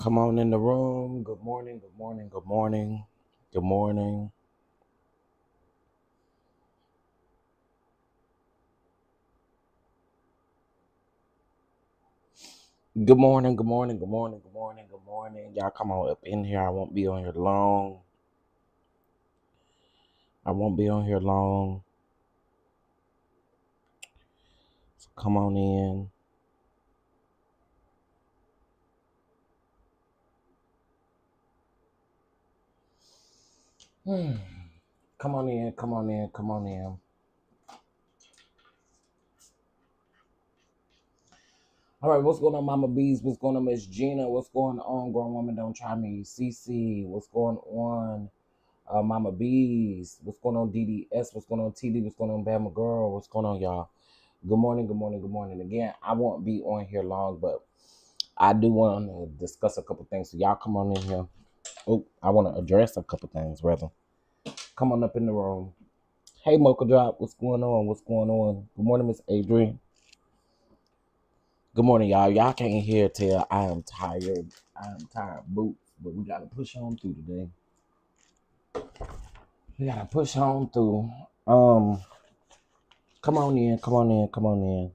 Come on in the room. Good morning, good morning, good morning, good morning. Good morning, good morning, good morning, good morning, good morning. Y'all come on up in here. I won't be on here long. I won't be on here long. So come on in. Come on in, come on in, come on in. All right, what's going on, Mama Bees? What's going on, Miss Gina? What's going on, Grown Woman Don't Try Me? CC, what's going on? Mama Bees, what's going on, DDS? What's going on, TD? What's going on, Bama Girl? What's going on, y'all? Good morning, good morning, good morning. Again, I won't be on here long, but I do want to discuss a couple things. So y'all come on in here. Oh, I want to address a couple things, rather. Come on up in the room. Hey, Mocha Drop, what's going on? What's going on? Good morning, Miss Adrian. Good morning, y'all. Y'all can't hear till I am tired. I am tired boots, but we got to push on through today. We got to push on through. Come on in, come on in, come on in.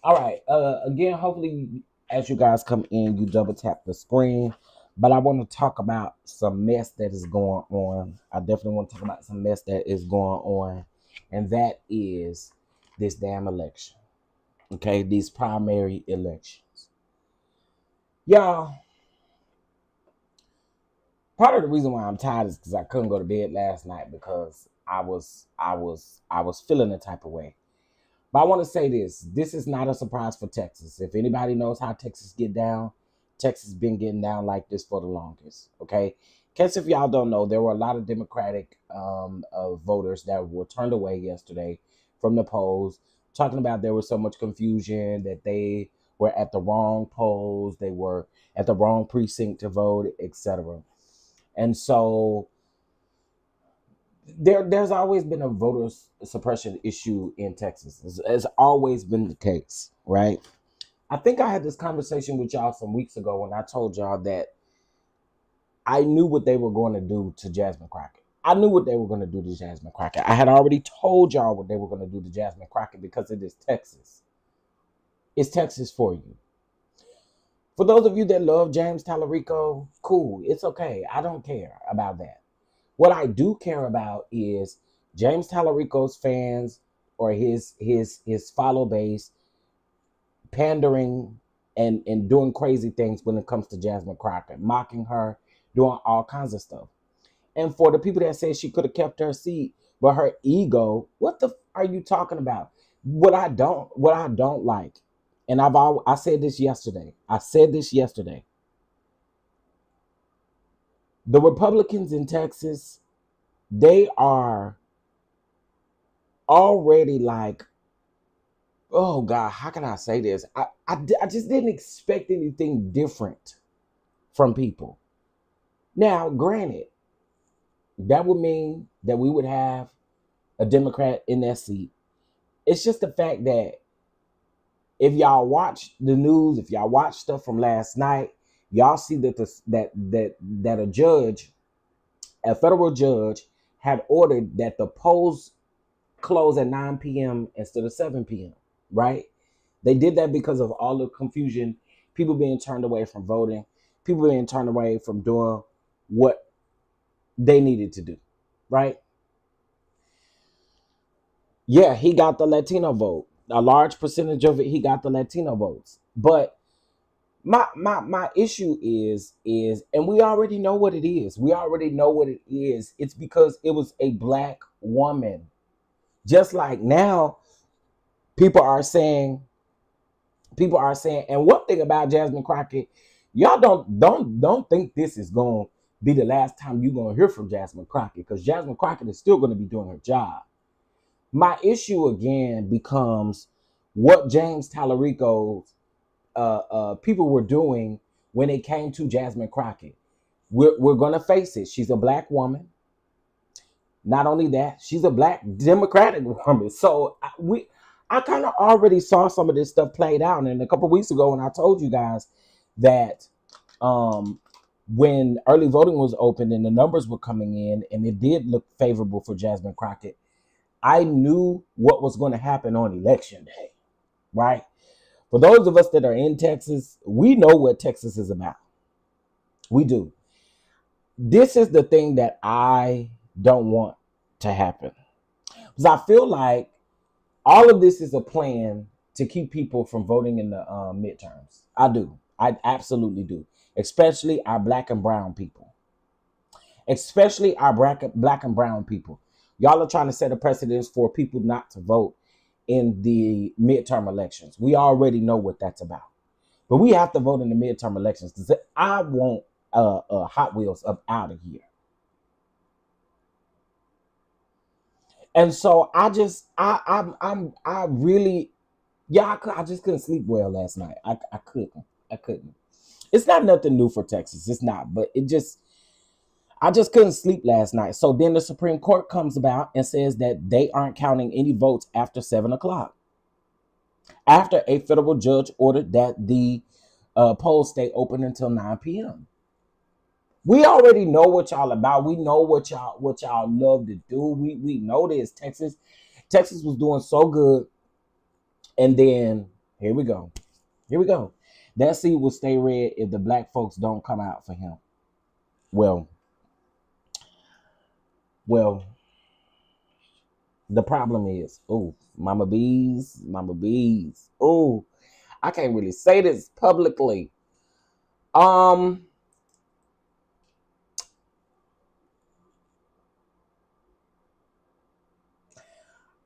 All right. Again, hopefully, as you guys come in, you double tap the screen. But I want to talk about some mess that is going on. I definitely want to talk about some mess that is going on, and that is this damn election. Okay, these primary elections. Y'all, part of the reason why I'm tired is because I couldn't go to bed last night because I was feeling a type of way. But I want to say this. This is not a surprise for Texas. If anybody knows how Texas get down, Texas been getting down like this for the longest. Okay. In case if y'all don't know, there were a lot of Democratic voters that were turned away yesterday from the polls, talking about there was so much confusion that they were at the wrong polls, they were at the wrong precinct to vote, etc. And so there's always been a voter suppression issue in Texas. It's always been the case, right? I think I had this conversation with y'all some weeks ago when I told y'all that I knew what they were going to do to Jasmine Crockett. I knew what they were going to do to Jasmine Crockett. I had already told y'all what they were going to do to Jasmine Crockett because it is Texas. It's Texas for you. For those of you that love James Talerico, cool. It's okay. I don't care about that. What I do care about is James Talerico's fans or his follow base pandering and doing crazy things when it comes to Jasmine Crockett, mocking her, doing all kinds of stuff. And for the people that say she could have kept her seat, but her ego, what the are you talking about? What I don't like, and I said this yesterday. I said this yesterday. The Republicans in Texas, they are already like, oh God, how can I say this? I just didn't expect anything different from people. Now, granted, that would mean that we would have a Democrat in that seat. It's just the fact that if y'all watch the news, if y'all watch stuff from last night, y'all see that that a judge, a federal judge, had ordered that the polls close at 9 p.m. instead of 7 p.m. Right? They did that because of all the confusion, people being turned away from voting, people being turned away from doing what they needed to do. Right? Yeah, he got the Latino vote. A large percentage of it, he got the Latino votes. But my issue is, and we already know what it is. We already know what it is. It's because it was a black woman. Just like now, people are saying, and one thing about Jasmine Crockett, y'all don't think this is gonna be the last time you're gonna hear from Jasmine Crockett, because Jasmine Crockett is still gonna be doing her job. My issue again becomes what James Talerico people were doing when it came to Jasmine Crockett. We're gonna face it. She's a black woman. Not only that, she's a black Democratic woman. So I kind of already saw some of this stuff played out. And a couple weeks ago, when I told you guys that um, when early voting was open and the numbers were coming in, and it did look favorable for Jasmine Crockett, I knew what was going to happen on election day, right? For those of us that are in Texas, we know what Texas is about. We do. This is the thing that I don't want to happen. Because I feel like all of this is a plan to keep people from voting in the midterms. I do. I absolutely do. Especially our black and brown people. Especially our black and brown people. Y'all are trying to set a precedence for people not to vote in the midterm elections. We already know what that's about. But we have to vote in the midterm elections because I want Hot Wheels up out of here. And so I really, yeah, I just couldn't sleep well last night. I couldn't. It's not nothing new for Texas. It's not, but I just couldn't sleep last night. So then the Supreme Court comes about and says that they aren't counting any votes after 7 o'clock. After a federal judge ordered that the polls stay open until 9 p.m. We already know what y'all about. We know what y'all love to do. We know this. Texas was doing so good. And then here we go. That seat will stay red if the black folks don't come out for him. Well, the problem is, mama bees. I can't really say this publicly.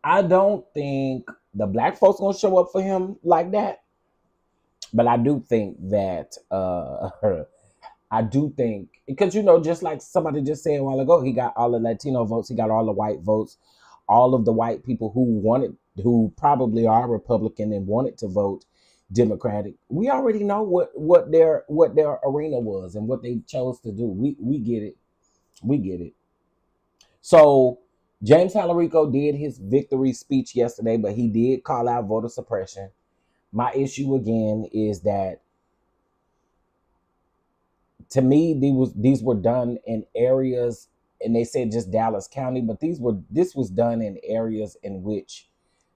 I don't think the black folks gonna show up for him like that. But I do think that I do think because just like somebody just said a while ago, he got all the Latino votes, he got all the white votes, all of the white people who probably are Republican and wanted to vote Democratic. We already know what their arena was and what they chose to do. We get it. So James Talerico did his victory speech yesterday, but he did call out voter suppression. My issue again is that to me these were done in areas, and they said just Dallas County, but this was done in areas in which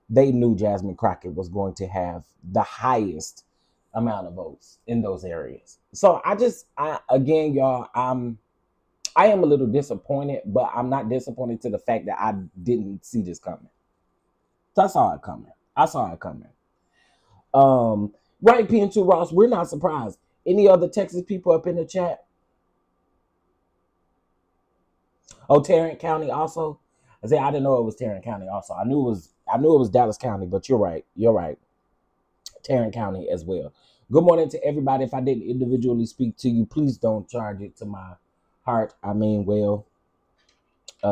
they knew Jasmine Crockett was going to have the highest amount of votes in those areas. So again, y'all, I am a little disappointed, but I'm not disappointed to the fact that I didn't see this coming. So I saw it coming. Right, PN2 Ross, we're not surprised. Any other Texas people up in the chat? Oh, Tarrant County also. I didn't know it was Tarrant County also. I knew it was Dallas County, but you're right. Tarrant County as well. Good morning to everybody. If I didn't individually speak to you, please don't charge it to my heart.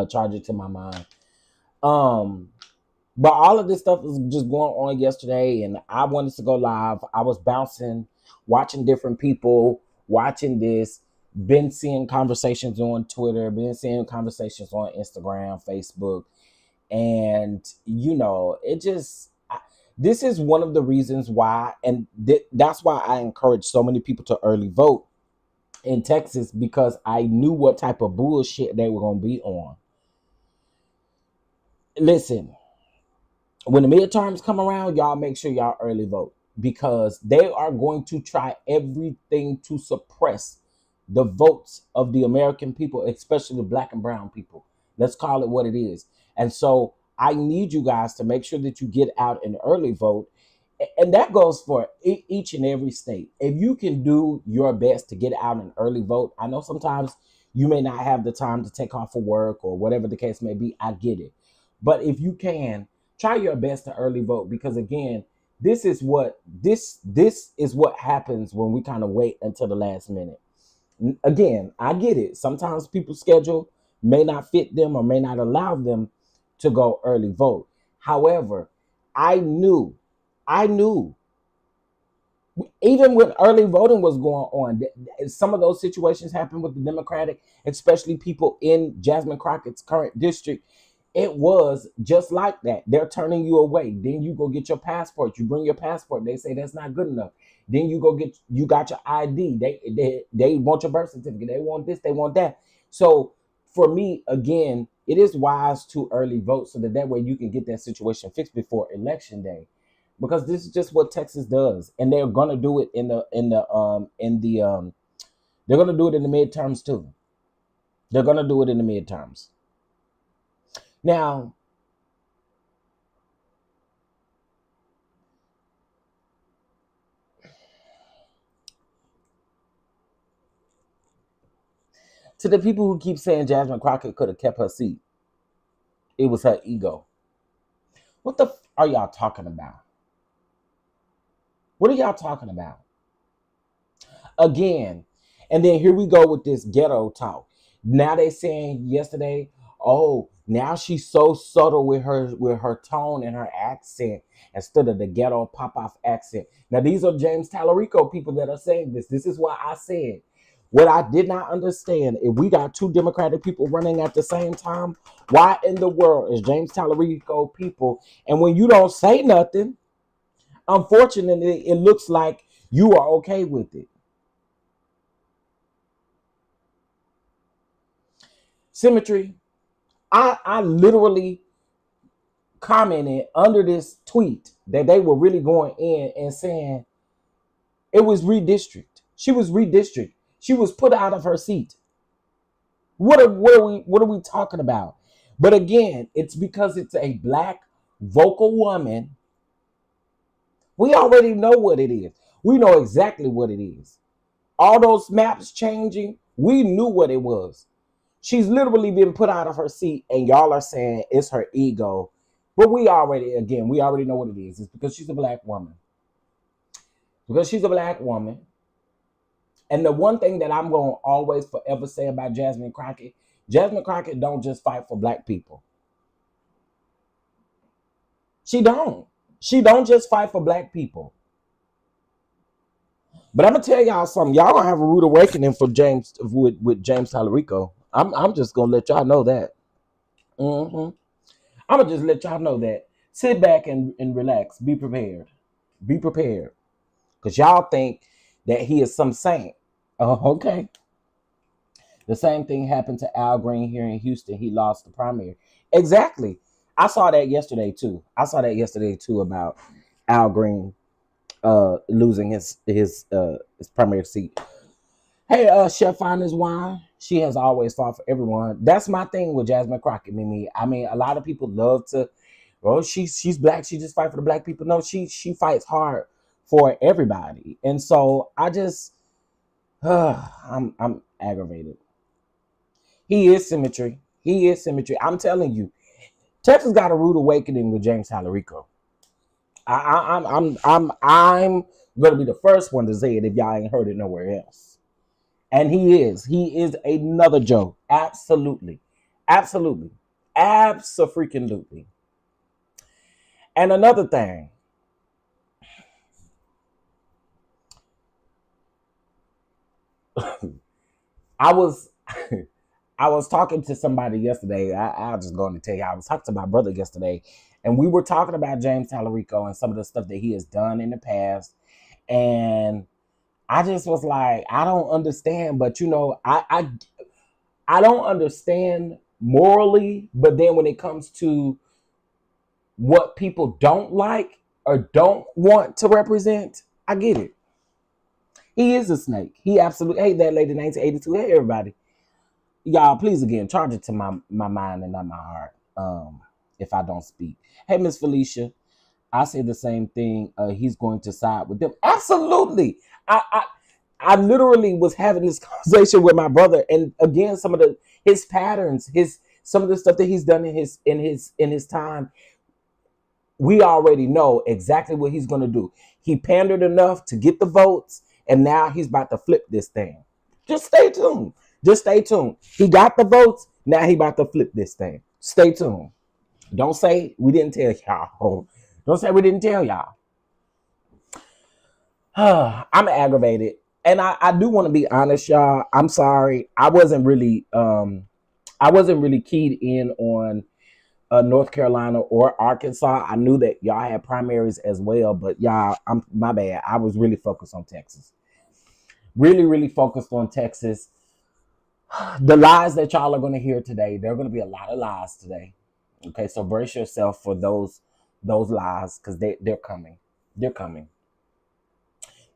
Charge it to my mind. But all of this stuff was just going on yesterday, and I wanted to go live. I was bouncing, watching different people, watching this, been seeing conversations on Twitter, been seeing conversations on Instagram, Facebook, and this is one of the reasons why, and that's why I encourage so many people to early vote in Texas, because I knew what type of bullshit they were going to be on. Listen, when the midterms come around, y'all make sure y'all early vote, because they are going to try everything to suppress the votes of the American people, especially the black and brown people. Let's call it what it is. And so I need you guys to make sure that you get out and early vote. And that goes for each and every state. If you can do your best to get out and early vote, I know sometimes you may not have the time to take off for work or whatever the case may be. I get it. But if you can, try your best to early vote, because again, this is what happens when we kind of wait until the last minute. Again, I get it. Sometimes people's schedule may not fit them or may not allow them to go early vote. However, I knew Even when early voting was going on, some of those situations happened with the Democratic, especially people in Jasmine Crockett's current district. It was just like that. They're turning you away. Then you go get your passport. You bring your passport. They say that's not good enough. Then you got your ID. They want your birth certificate. They want this. They want that. So for me, again, it is wise to early vote so that way you can get that situation fixed before election day, because this is just what Texas does, and they're gonna do it they're gonna do it in the midterms too. They're gonna do it in the midterms. Now, to the people who keep saying Jasmine Crockett could have kept her seat, it was her ego. What the are y'all talking about? What are y'all talking about? Again, and then here we go with this ghetto talk. Now they saying yesterday, oh, now she's so subtle with her tone and her accent instead of the ghetto pop-off accent. Now these are James Talerico people that are saying this. This is why I said what I did not understand. If we got two Democratic people running at the same time, why in the world is James Talerico people? And when you don't say nothing, unfortunately, it looks like you are okay with it. Symmetry. I literally commented under this tweet that they were really going in and saying it was redistrict. She was redistrict. She was put out of her seat. What are we talking about? But again, it's because it's a black vocal woman. We already know what it is. We know exactly what it is. All those maps changing, we knew what it was. She's literally been put out of her seat, and y'all are saying it's her ego. But we already know what it is. It's because she's a black woman. Because she's a black woman. And the one thing that I'm going to always forever say about Jasmine Crockett don't just fight for black people. She don't. She don't just fight for black people. But I'm going to tell y'all something. Y'all going to have a rude awakening for James with James Talerico. I'm just gonna let y'all know that. I'm gonna just let y'all know that. Sit back and relax. Be prepared. Be prepared. Because y'all think that he is some saint. Okay. The same thing happened to Al Green here in Houston. He lost the primary. Exactly. I saw that yesterday too. About Al Green losing his primary seat. Hey, Chef Finest Wine. She has always fought for everyone. That's my thing with Jasmine Crockett, Mimi. I mean, a lot of people love to, oh, she's black. She just fight for the black people. No, she fights hard for everybody. And so I just, I'm aggravated. He is symmetry. I'm telling you, Texas got a rude awakening with James Talerico. I'm gonna be the first one to say it if y'all ain't heard it nowhere else. And he is another Joe. Absolutely. Abso-freaking-lutely. And another thing. I was talking to somebody yesterday. I'll just go and tell you. I was talking to my brother yesterday, and we were talking about James Talerico and some of the stuff that he has done in the past. And I just was like, I don't understand, but I don't understand morally, but then when it comes to what people don't like or don't want to represent, I get it. He is a snake. He absolutely hate that lady 1982. Hey everybody. Y'all, please again, charge it to my mind and not my heart. If I don't speak. Hey Miss Felicia. I say the same thing. He's going to side with them. Absolutely. I literally was having this conversation with my brother, and again, some of his patterns, some of the stuff that he's done in his time, we already know exactly what he's going to do. He pandered enough to get the votes, and now he's about to flip this thing. Just stay tuned. He got the votes. Now he about to flip this thing. Stay tuned. Don't say we didn't tell y'all. Don't say we didn't tell y'all. I'm aggravated. And I do want to be honest, y'all. I'm sorry. I wasn't really keyed in on North Carolina or Arkansas. I knew that y'all had primaries as well, but y'all, I'm my bad. I was really focused on Texas. Really, really focused on Texas. The lies that y'all are going to hear today, there are going to be a lot of lies today. Okay, so brace yourself for those lies because they're coming. They're coming.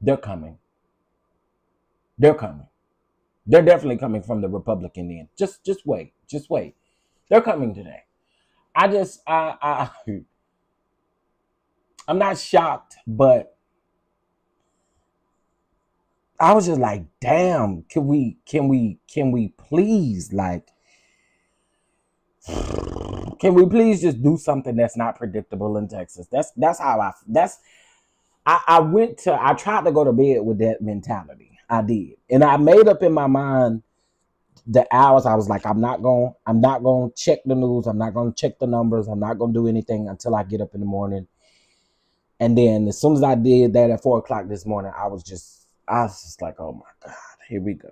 They're coming. They're coming. They're definitely coming from the Republican end. Just wait. Just wait. They're coming today. I'm not shocked, but I was just like, damn, can we please can we please just do something that's not predictable in Texas? That's how I tried to go to bed with that mentality. I did. And I made up in my mind the hours. I was like, I'm not going to check the news. I'm not going to check the numbers. I'm not going to do anything until I get up in the morning. And then as soon as I did that at 4 o'clock this morning, I was just like, oh my God, here we go.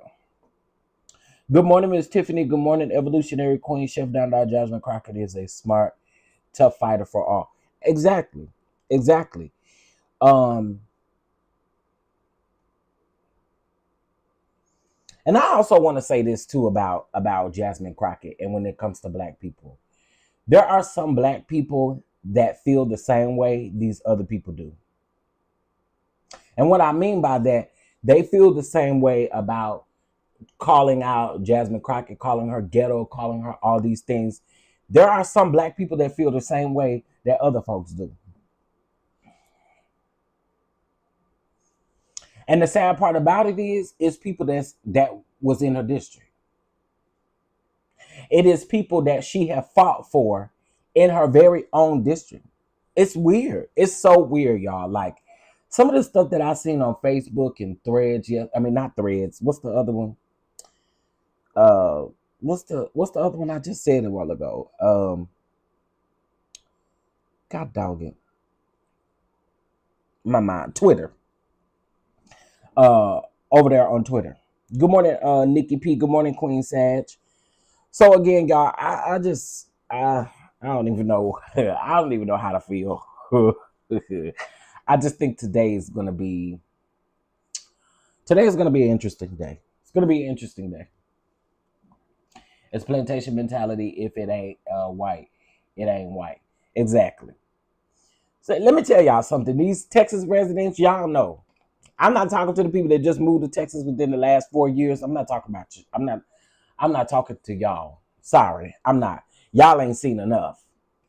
Good morning, Miss Tiffany. Good morning, Evolutionary Queen. Chef DonDon. Jasmine Crockett is a smart, tough fighter for all. Exactly. Exactly. Um, and I also want to say this too about Jasmine Crockett. And when it comes to black people, there are some black people that feel the same way these other people do. And what I mean by that, they feel the same way about calling out Jasmine Crockett, calling her ghetto, calling her all these things. There are some black people that feel the same way that other folks do. And the sad part about it is people that was in her district. It is people that she have fought for in her very own district. It's weird. It's so weird, y'all. Like some of the stuff that I seen on Facebook and threads, yeah. I mean not threads. What's the other one? Uh what's the other one I just said a while ago? God dog it. My mind. Twitter. Uh over there on Twitter. Good morning, Nikki P. Good morning, Queen Sag. So again, y'all, I don't even know. I don't even know how to feel. I just think today is gonna be an interesting day. It's gonna be an interesting day. It's plantation mentality. If it ain't white, it ain't white. Exactly. So let me tell y'all something. These Texas residents, y'all know. I'm not talking to the people that just moved to Texas within the last 4 years. I'm not talking about you. I'm not talking to y'all. Sorry, I'm not. Y'all ain't seen enough.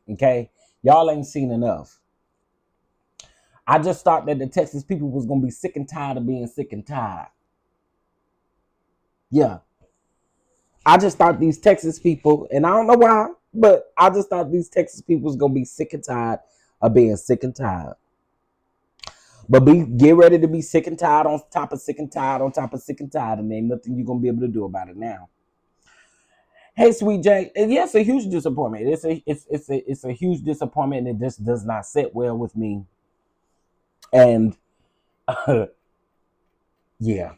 Okay? Y'all ain't seen enough. I just thought that the Texas people was gonna be sick and tired of being sick and tired. Yeah. I just thought these Texas people, and I don't know why, but I just thought these Texas people was gonna be sick and tired of being sick and tired. But get ready to be sick and tired on top of sick and tired on top of sick and tired, and ain't nothing you're gonna be able to do about it now. Hey, Sweet J, and yes, a huge disappointment. It's a huge disappointment, and it just does not sit well with me. And yeah,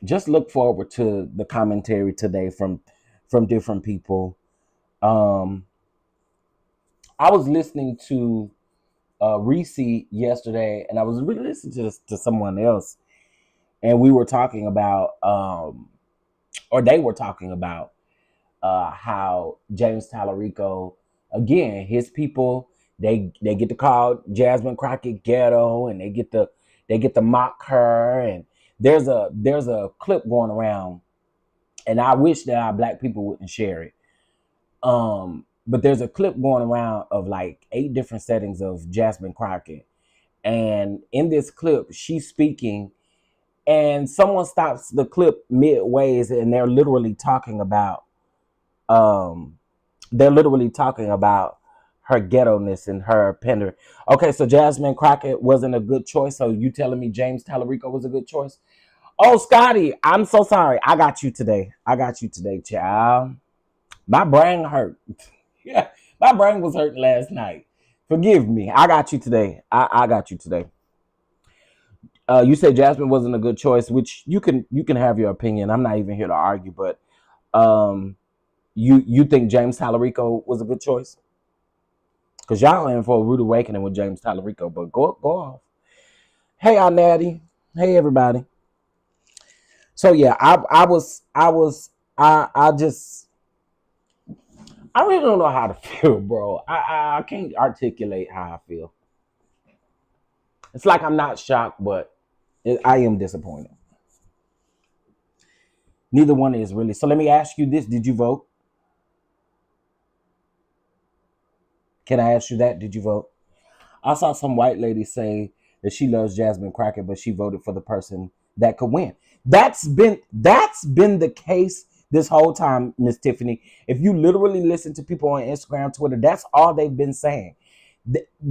just look forward to the commentary today from different people. Um, I was listening to Reese yesterday, and I was really listening to someone else, and we were talking about, or they were talking about how James Talerico, again, his people, they get to call Jasmine Crockett ghetto, and they get to mock her, and there's a clip going around, and I wish that our black people wouldn't share it. But there's a clip going around of like 8 different settings of Jasmine Crockett, and in this clip, she's speaking, and someone stops the clip midways, and um they're literally talking about her ghetto-ness and her pender. Okay, so Jasmine Crockett wasn't a good choice. So you telling me James Talerico was a good choice? Oh, Scotty, I'm so sorry. I got you today. Child. My brain hurt. Yeah, my brain was hurting last night. Forgive me. I got you today. I got you today. You said Jasmine wasn't a good choice, which you can have your opinion. I'm not even here to argue, but um, you think James Talerico was a good choice? Because y'all in for a rude awakening with James Talerico, but go off. Hey, Natty. Hey, everybody. So yeah, I just I really don't know how to feel, bro. I can't articulate how I feel. It's like I'm not shocked, but I am disappointed. Neither one is really. So let me ask you this: did you vote? Can I ask you that? Did you vote? I saw some white lady say that she loves Jasmine Crockett, but she voted for the person that could win. That's been the case this whole time, Miss Tiffany. If you literally listen to people on Instagram, Twitter, that's all they've been saying.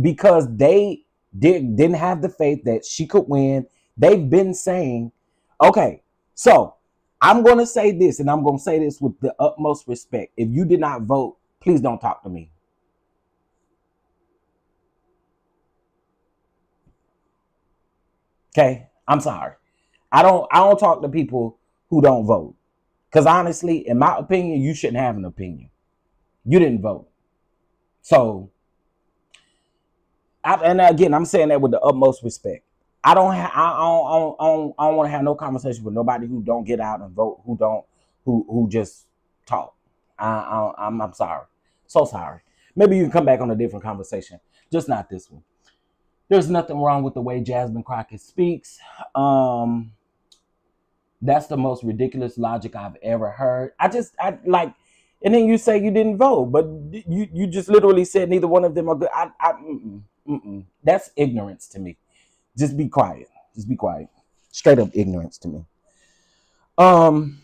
Because they didn't have the faith that she could win. They've been saying, okay, so I'm going to say this, and I'm going to say this with the utmost respect. If you did not vote, please don't talk to me. Okay, I'm sorry. I don't talk to people who don't vote. Because honestly, in my opinion, you shouldn't have an opinion. You didn't vote. So, and again, I'm saying that with the utmost respect. I don't want to have no conversation with nobody who don't get out and vote, who just talk. I'm sorry. So sorry. Maybe you can come back on a different conversation. Just not this one. There's nothing wrong with the way Jasmine Crockett speaks. That's the most ridiculous logic I've ever heard. I like, and then you say you didn't vote, but you just literally said neither one of them are good. That's ignorance to me. Just be quiet. Just be quiet. Straight up ignorance to me. Um,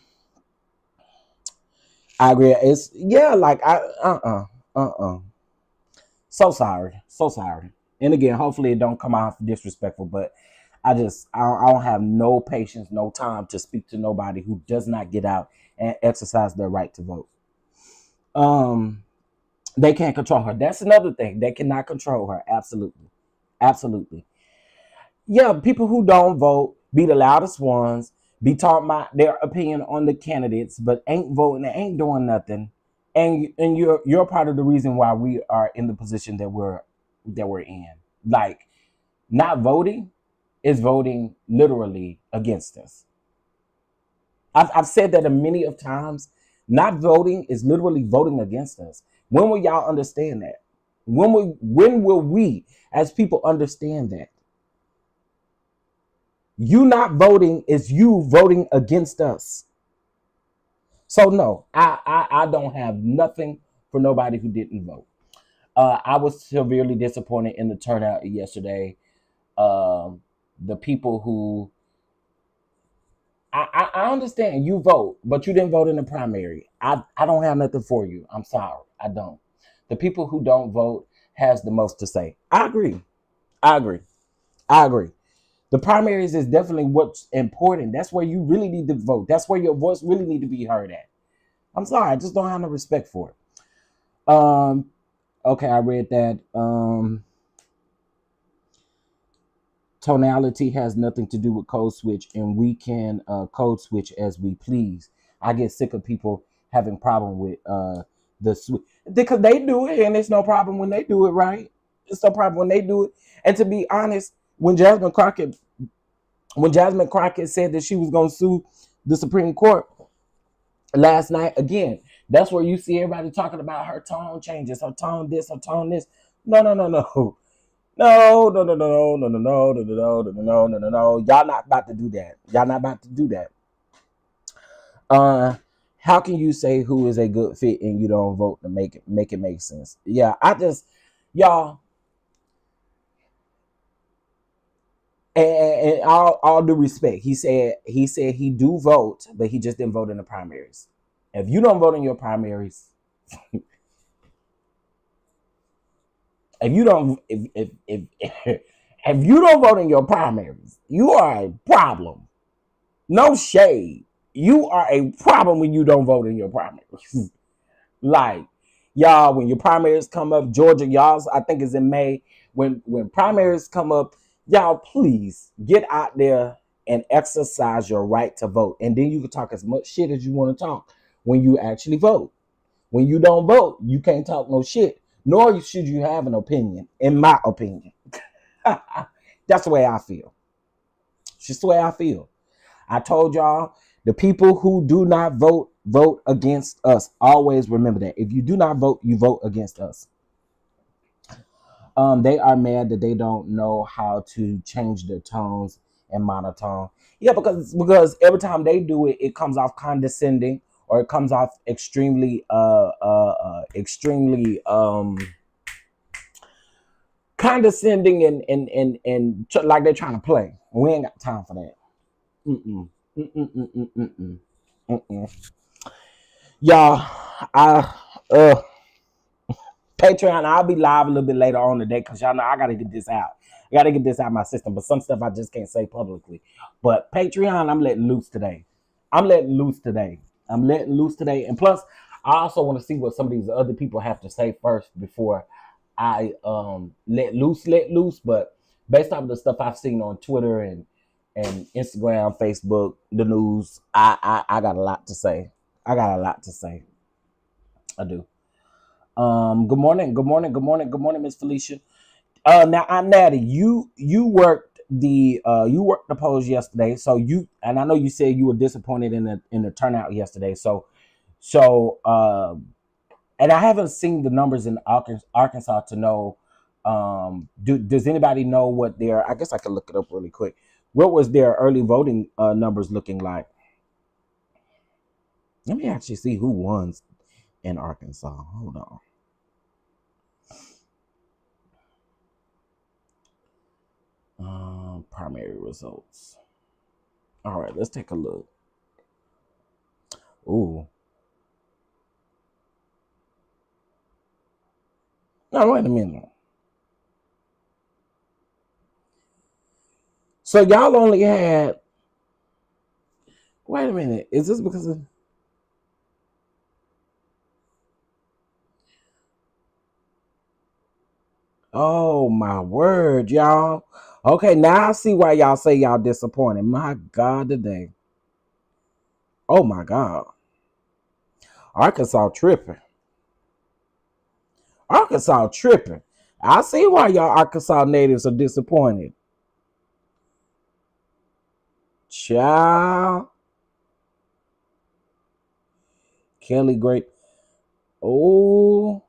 I agree. It's yeah, like So sorry. So sorry. And again, hopefully it don't come off disrespectful, but I don't have no patience, no time to speak to nobody who does not get out and exercise their right to vote. Um, they can't control her. That's another thing. They cannot control her. Absolutely. Absolutely. Yeah, people who don't vote be the loudest ones, be talking about their opinion on the candidates, but ain't voting, ain't doing nothing. And you're part of the reason why we are in the position that we're in. Like, not voting is voting literally against us. I've said that a many of times. Not voting is literally voting against us. When will y'all understand that? When will we as people understand that? You not voting is you voting against us. So no, I don't have nothing for nobody who didn't vote. I was severely disappointed in the turnout yesterday. The people who I understand you vote, but you didn't vote in the primary. I don't have nothing for you. I'm sorry, I don't. The people who don't vote has the most to say. I agree. I agree. I agree. The primaries is definitely what's important. That's where you really need to vote. That's where your voice really need to be heard at. I'm sorry, I just don't have no respect for it. Okay, I read that. Tonality has nothing to do with code switch, and we can code switch as we please. I get sick of people having problem with the switch because they do it, and it's no problem when they do it, right? It's no problem when they do it. And to be honest, when Jasmine Crockett said that she was going to sue the Supreme Court last night, again, that's where you see everybody talking about her tone changes, her tone this, her tone this. No. No. Y'all not about to do that. Y'all not about to do that. How can you say who is a good fit and you don't vote to make it make sense? Yeah, y'all, and all due respect, he said he do vote, but he just didn't vote in the primaries. If you don't vote in your primaries, if you don't if you don't vote in your primaries, you are a problem. No shade. You are a problem when you don't vote in your primaries. Like, y'all, when your primaries come up, Georgia, y'all's I think is in May. When primaries come up, Y'all, please get out there and exercise your right to vote. And then you can talk as much shit as you want to talk when you actually vote. When you don't vote, you can't talk no shit, nor should you have an opinion, in my opinion. That's the way I feel. It's just the way I feel. I told y'all, the people who do not vote, vote against us. Always remember that. If you do not vote, you vote against us. They are mad that they don't know how to change their tones and monotone. Yeah, because every time they do it, it comes off condescending, or it comes off extremely condescending, and like they're trying to play. We ain't got time for that. Mm-mm. Mm-mm. Mm-mm. Y'all, I Patreon, I'll be live a little bit later on today, because y'all know I gotta get this out. I gotta get this out of my system, but some stuff I just can't say publicly. But Patreon, I'm letting loose today. I'm letting loose today. And plus, I also want to see what some of these other people have to say first before I let loose. But based off the stuff I've seen on Twitter and Instagram, Facebook, the news, I got a lot to say. I do. Good morning, Miss Felicia. Now, Natty, you worked the polls yesterday, so and I know you said you were disappointed in the turnout yesterday. And I haven't seen the numbers in Arkansas to know. Does anybody know what I guess I could look it up really quick. What was their early voting numbers looking like? Let me actually see who won in Arkansas. Hold on. Primary results. All right, let's take a look. Ooh. Now, wait a minute. So y'all only had. Wait a minute. Is this because of? Oh my word, y'all. Okay, now I see why y'all say y'all disappointed. My God, today. Oh my God. Arkansas tripping. I see why y'all Arkansas natives are disappointed. Child. Kelly Great. Oh.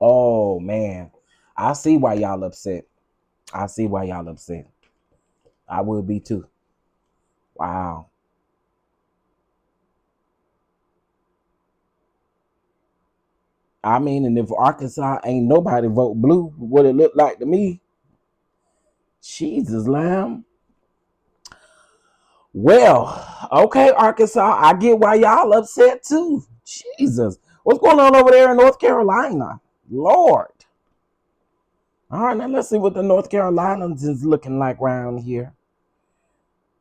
Oh man. I see why y'all upset. I would be too. Wow. I mean, and if Arkansas ain't nobody vote blue, what it look like to me? Jesus, lamb. Well, okay, Arkansas, I get why y'all upset too. Jesus. What's going on over there in North Carolina? Lord. All right, now let's see what the North Carolinians is looking like around here.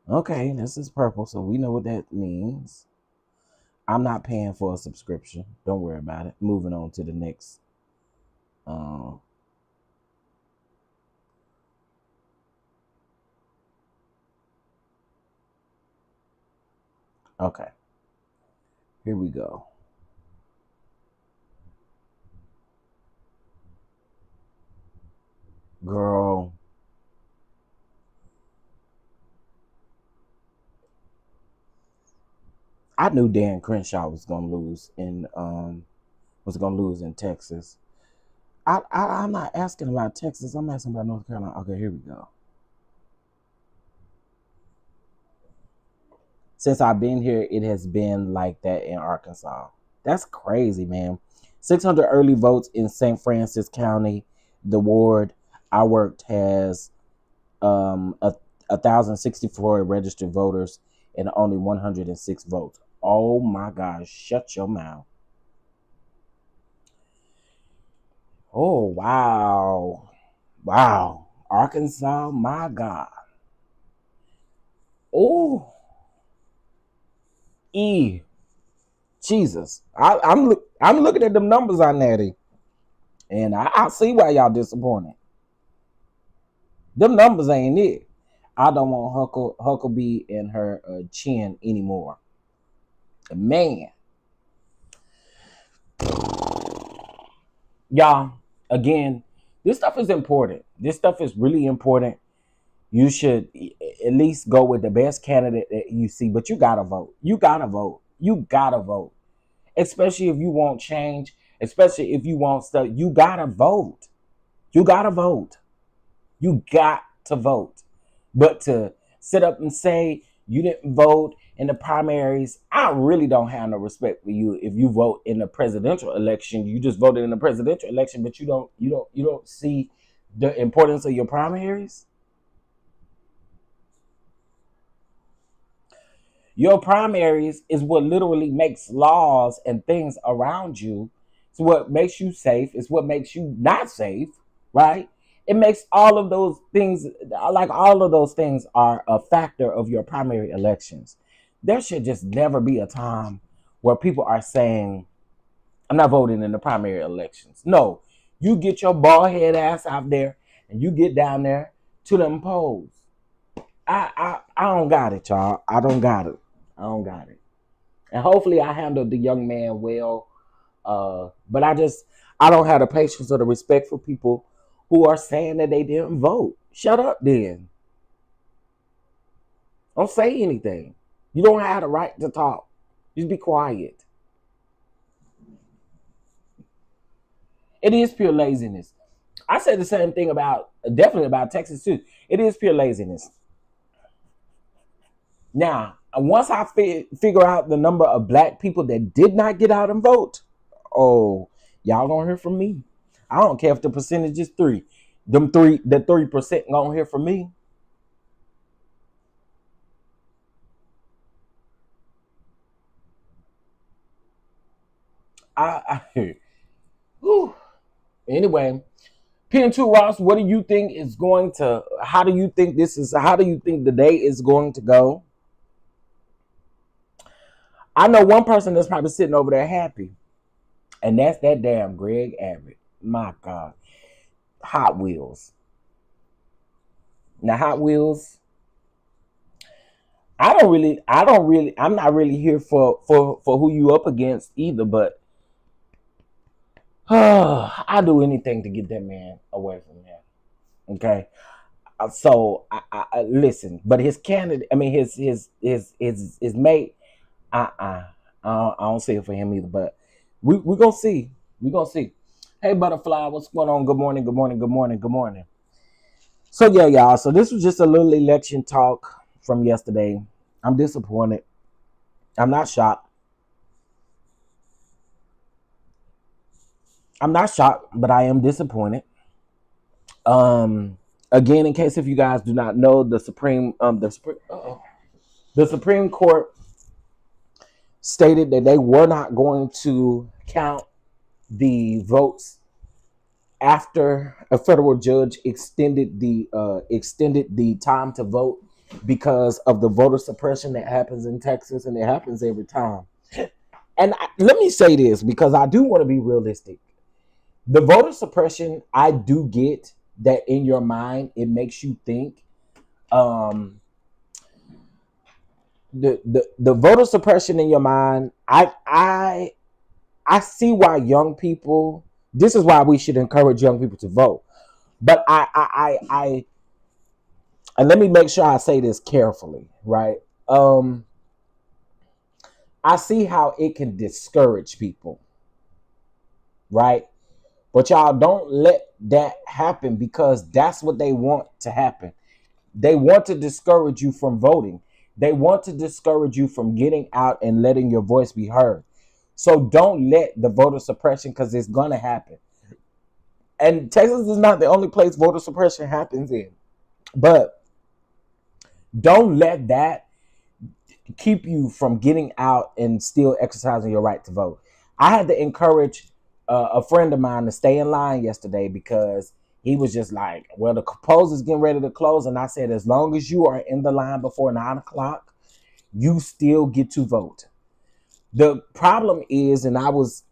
Okay, this is purple, so we know what that means. I'm not paying for a subscription. Don't worry about it. Moving on to the next. Okay. Here we go. Girl. I knew Dan Crenshaw was gonna lose in Texas. I'm not asking about Texas. I'm asking about North Carolina. Okay, here we go. Since I've been here, it has been like that in Arkansas. That's crazy, man. 600 early votes in St. Francis County. The ward I worked has 1,064 registered voters and only 106 votes. Oh my gosh, shut your mouth. Oh, wow. Wow. Arkansas, my God. Oh, Jesus. I'm looking at them numbers on Natty, and I see why y'all disappointed. Them numbers ain't it. I don't want Huckabee in her chin anymore. Man, y'all, again, this stuff is important. This stuff is really important. You should at least go with the best candidate that you see, but you gotta vote. You gotta vote. You gotta vote. Especially if you want change, especially if you want stuff, you gotta vote. You gotta vote. You got to vote. But to sit up and say you didn't vote in the primaries, I really don't have no respect for you. If you vote in the presidential election, you just voted in the presidential election, but you don't see the importance of your primaries. Your primaries is what literally makes laws and things around you. It's what makes you safe. It's what makes you not safe, right? It makes all of those things, like all of those things are a factor of your primary elections. There should just never be a time where people are saying, I'm not voting in the primary elections. No, you get your bald head ass out there and you get down there to them polls. I don't got it, y'all. I don't got it. And hopefully I handled the young man well. But I don't have the patience or the respect for people who are saying that they didn't vote. Shut up then. Don't say anything. You don't have the right to talk. Just be quiet. It is pure laziness. I said the same thing definitely about Texas too. It is pure laziness. Now, once I figure out the number of black people that did not get out and vote, oh, y'all gonna hear from me. I don't care if the percentage is 3. The 3% gonna hear from me. Anyway, P2 Ross, what do you think is going to, how do you think the day is going to go? I know one person that's probably sitting over there happy, and that's that damn Greg Abbott. My God. Hot Wheels. Now, Hot Wheels, I'm not really here for who you up against either, but I'll do anything to get that man away from there. Okay. So I listen, but his candidate, I mean his mate, I don't see it for him either. But we gonna see. Hey Butterfly, what's going on? Good morning. So yeah, y'all. So this was just a little election talk from yesterday. I'm disappointed. I'm not shocked. But I am disappointed. Again, in case if you guys do not know, the Supreme Court stated that they were not going to count the votes after a federal judge extended the time to vote because of the voter suppression that happens in Texas, and it happens every time. And let me say this, because I do want to be realistic. The voter suppression, I do get that in your mind, it makes you think. The voter suppression in your mind, I see why young people. This is why we should encourage young people to vote. But I and let me make sure I say this carefully, right? I see how it can discourage people, right? But y'all don't let that happen, because that's what they want to happen. They want to discourage you from voting. They want to discourage you from getting out and letting your voice be heard. So don't let the voter suppression, because it's going to happen. And Texas is not the only place voter suppression happens in. But don't let that keep you from getting out and still exercising your right to vote. I had to encourage a friend of mine to stay in line yesterday, because he was just like, well, the polls is getting ready to close. And I said, as long as you are in the line before 9 o'clock, you still get to vote. The problem is, and I was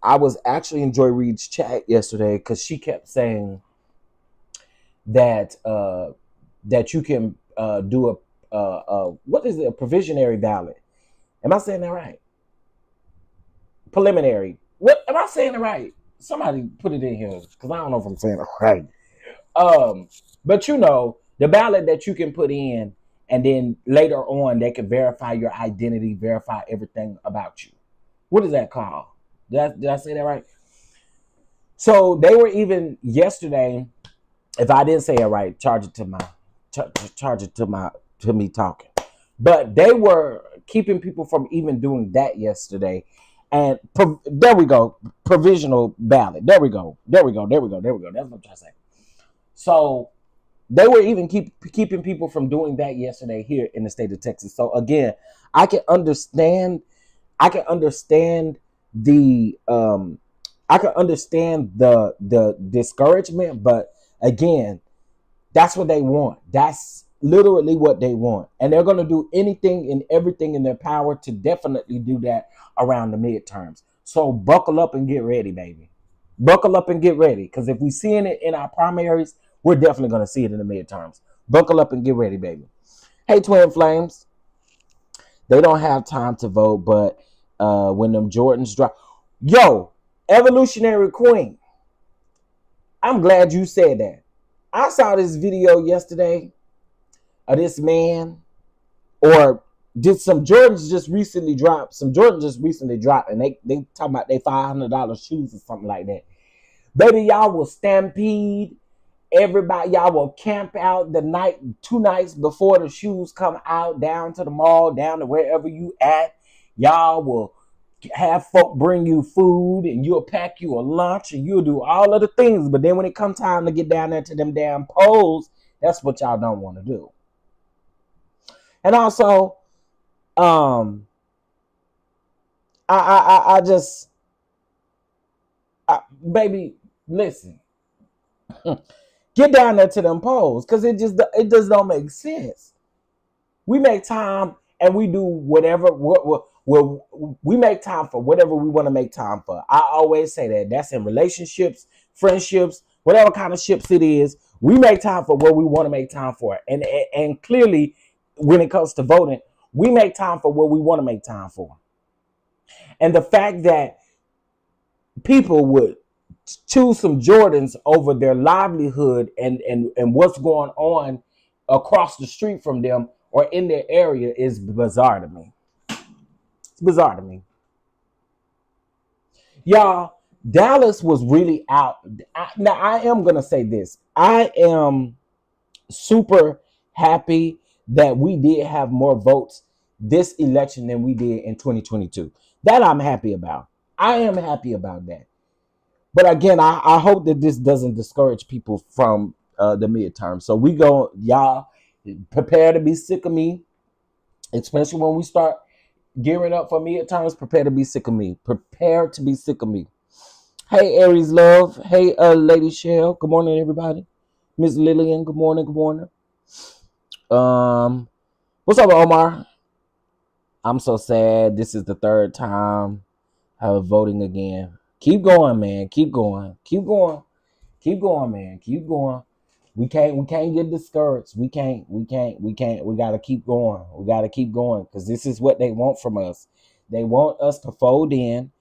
actually in Joy Reid's chat yesterday, because she kept saying that that you can do what is it, a provisionary ballot. Am I saying that right? Preliminary. What am I saying it right? Somebody put it in here because I don't know if I'm saying it right. But you know, the ballot that you can put in, and then later on they can verify your identity, verify everything about you. What is that called? Did I say that right? So they were even yesterday. If I didn't say it right, charge it to me talking. But they were keeping people from even doing that yesterday. And there we go, provisional ballot. There we go. That's what I'm trying to say. So they were even keeping people from doing that yesterday here in the state of Texas. So again, I can understand the the discouragement, but again, that's what they want. That's literally what they want. And they're going to do anything and everything in their power to definitely do that around the midterms. So buckle up and get ready, baby. Buckle up and get ready. Because if we're seeing it in our primaries, we're definitely going to see it in the midterms. Buckle up and get ready, baby. Hey, Twin Flames. They don't have time to vote, but when them Jordans drop. Yo, Evolutionary Queen. I'm glad you said that. I saw this video yesterday of this man, or did some Jordans just recently drop? Some Jordans just recently dropped, and they talking about they $500 shoes or something like that. Baby, y'all will stampede. Everybody, y'all will camp out the night, 2 nights before the shoes come out, down to the mall, down to wherever you at. Y'all will have folk bring you food, and you'll pack you a lunch, and you'll do all of the things. But then when it comes time to get down there to them damn polls, that's what y'all don't want to do. And also, I just, baby, listen, get down there to them polls, because it just don't make sense. We make time and we do whatever. We make time for whatever we want to make time for. I always say that. That's in relationships, friendships, whatever kind of ships it is. We make time for what we want to make time for. And clearly, when it comes to voting, we make time for what we want to make time for. And the fact that people would choose some Jordans over their livelihood and what's going on across the street from them or in their area is bizarre to me. It's bizarre to me. Y'all, Dallas was really out. Now, I am going to say this. I am super happy that we did have more votes this election than we did in 2022. That I'm happy about. I am happy about that. But again, I hope that this doesn't discourage people from the midterm. So we go, y'all, prepare to be sick of me, especially when we start gearing up for midterms. Prepare to be sick of me. Prepare to be sick of me. Hey, Aries Love. Hey, Lady Shell. Good morning, everybody. Miss Lillian. Good morning. Good morning. What's up, Omar? I'm so sad. This is the 3rd time I'm voting again. Keep going, man. Keep going. Keep going. Keep going, man. Keep going. We can't get discouraged. We can't. We gotta keep going. We gotta keep going. Because this is what they want from us. They want us to fold in.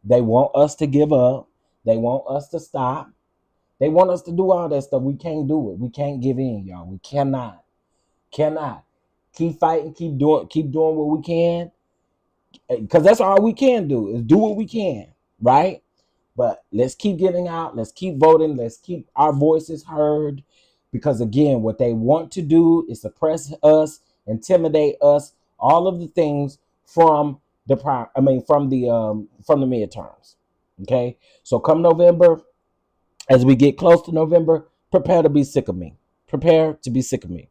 They want us to give up. They want us to stop. They want us to do all that stuff. We can't do it. We can't give in, y'all. We cannot. Keep fighting, keep doing what we can. Because that's all we can do, is do what we can, right? But let's keep getting out. Let's keep voting. Let's keep our voices heard. Because again, what they want to do is suppress us, intimidate us, all of the things from the midterms. Okay? So come November, as we get close to November, prepare to be sick of me. Prepare to be sick of me.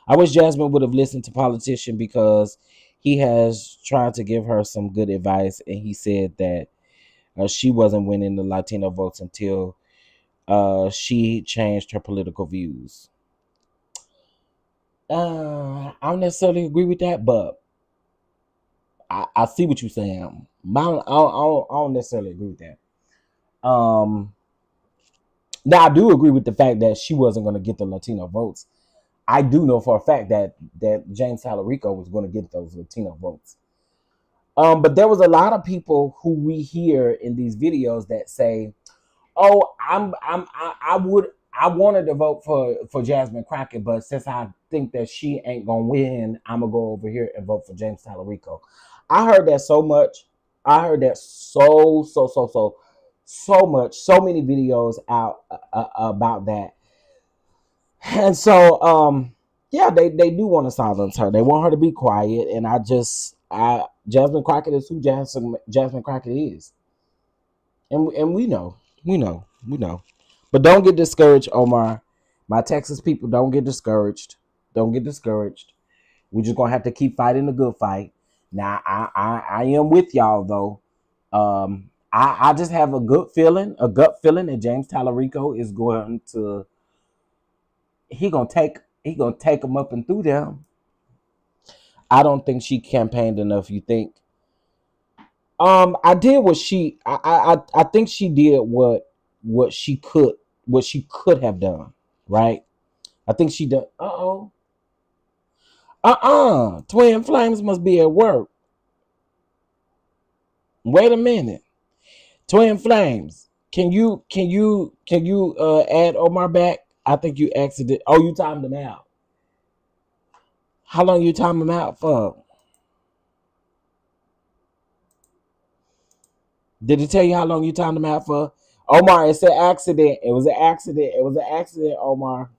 I wish Jasmine would have listened to politician, because he has tried to give her some good advice, and he said that she wasn't winning the Latino votes until she changed her political views. I don't necessarily agree with that, but I see what you're saying. I don't necessarily agree with that. Now, I do agree with the fact that she wasn't going to get the Latino votes. I do know for a fact that James Talerico was going to get those Latino votes. But there was a lot of people who we hear in these videos that say, "Oh, I wanted to vote for Jasmine Crockett, but since I think that she ain't gonna win, I'm gonna go over here and vote for James Talerico." I heard that so much. I heard that so much. So many videos out about that, and so yeah, they do want to silence her. They want her to be quiet, and Jasmine Crockett is who Jasmine Crockett is, and we know. But don't get discouraged, Omar. My Texas people, don't get discouraged. Don't get discouraged. We're just gonna have to keep fighting the good fight. Now, I am with y'all though. I just have a gut feeling that James Talerico is going to he gonna take them up and through them. I don't think she campaigned enough. You think? I did what she. I think she did what she could have done. Right. I think she did. Twin Flames must be at work. Wait a minute. Twin Flames. Can you add Omar back? I think you exited. Oh, you timed him out. How long you time him out for? Did it tell you how long you timed him out for? Omar, it's an accident. It was an accident. It was an accident, Omar.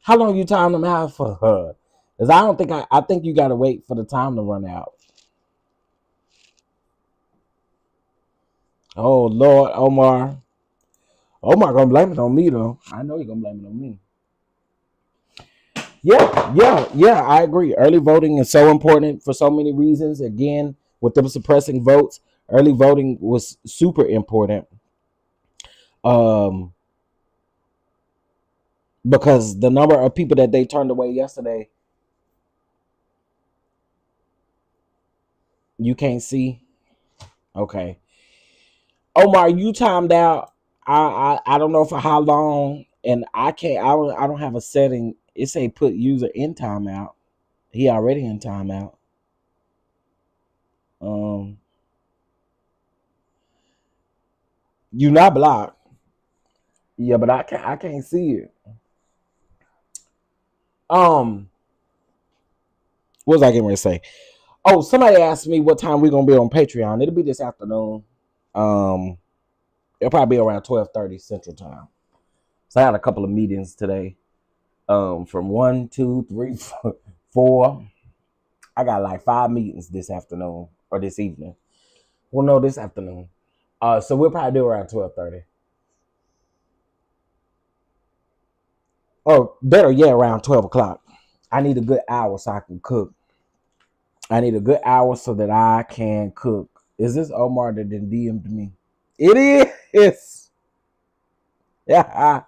How long you timed him out for? Because I don't think I think you gotta wait for the time to run out. Oh Lord, Omar. Omar gonna blame it on me though. I know you're gonna blame it on me. Yeah. I agree. Early voting is so important for so many reasons. Again, with them suppressing votes, early voting was super important. Um, because the number of people that they turned away yesterday, you can't see. Okay, Omar, you timed out. I don't know for how long, and I can't. I don't have a setting. It say put user in timeout. He already in timeout. Um, you not blocked. Yeah, but I can't see it. Um, what was I getting ready to say? Oh, somebody asked me what time we're gonna be on Patreon. It'll be this afternoon. Um, it'll probably be around 12:30 Central Time. So I had a couple of meetings today. From 1, 2, 3, 4. I got like 5 meetings this afternoon or this evening. Well, no, this afternoon. So we'll probably do around 12:30. Oh, better yet, around 12 o'clock. I need a good hour so I can cook. I need a good hour so that I can cook. Is this Omar that didn't DM'd me? It is. Yeah.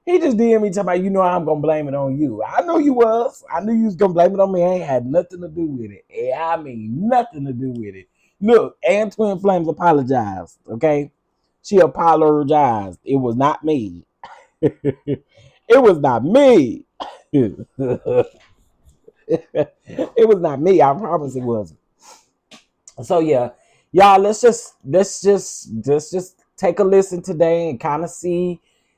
He just DM'd me talking about, I'm going to blame it on you. I know you was. I knew you was going to blame it on me. I ain't had nothing to do with it. I mean, nothing to do with it. Look, and Twin Flames apologized, okay? She apologized. It was not me. It was not me. It was not me. I promise it wasn't. So yeah, y'all, let's just take a listen today and kind of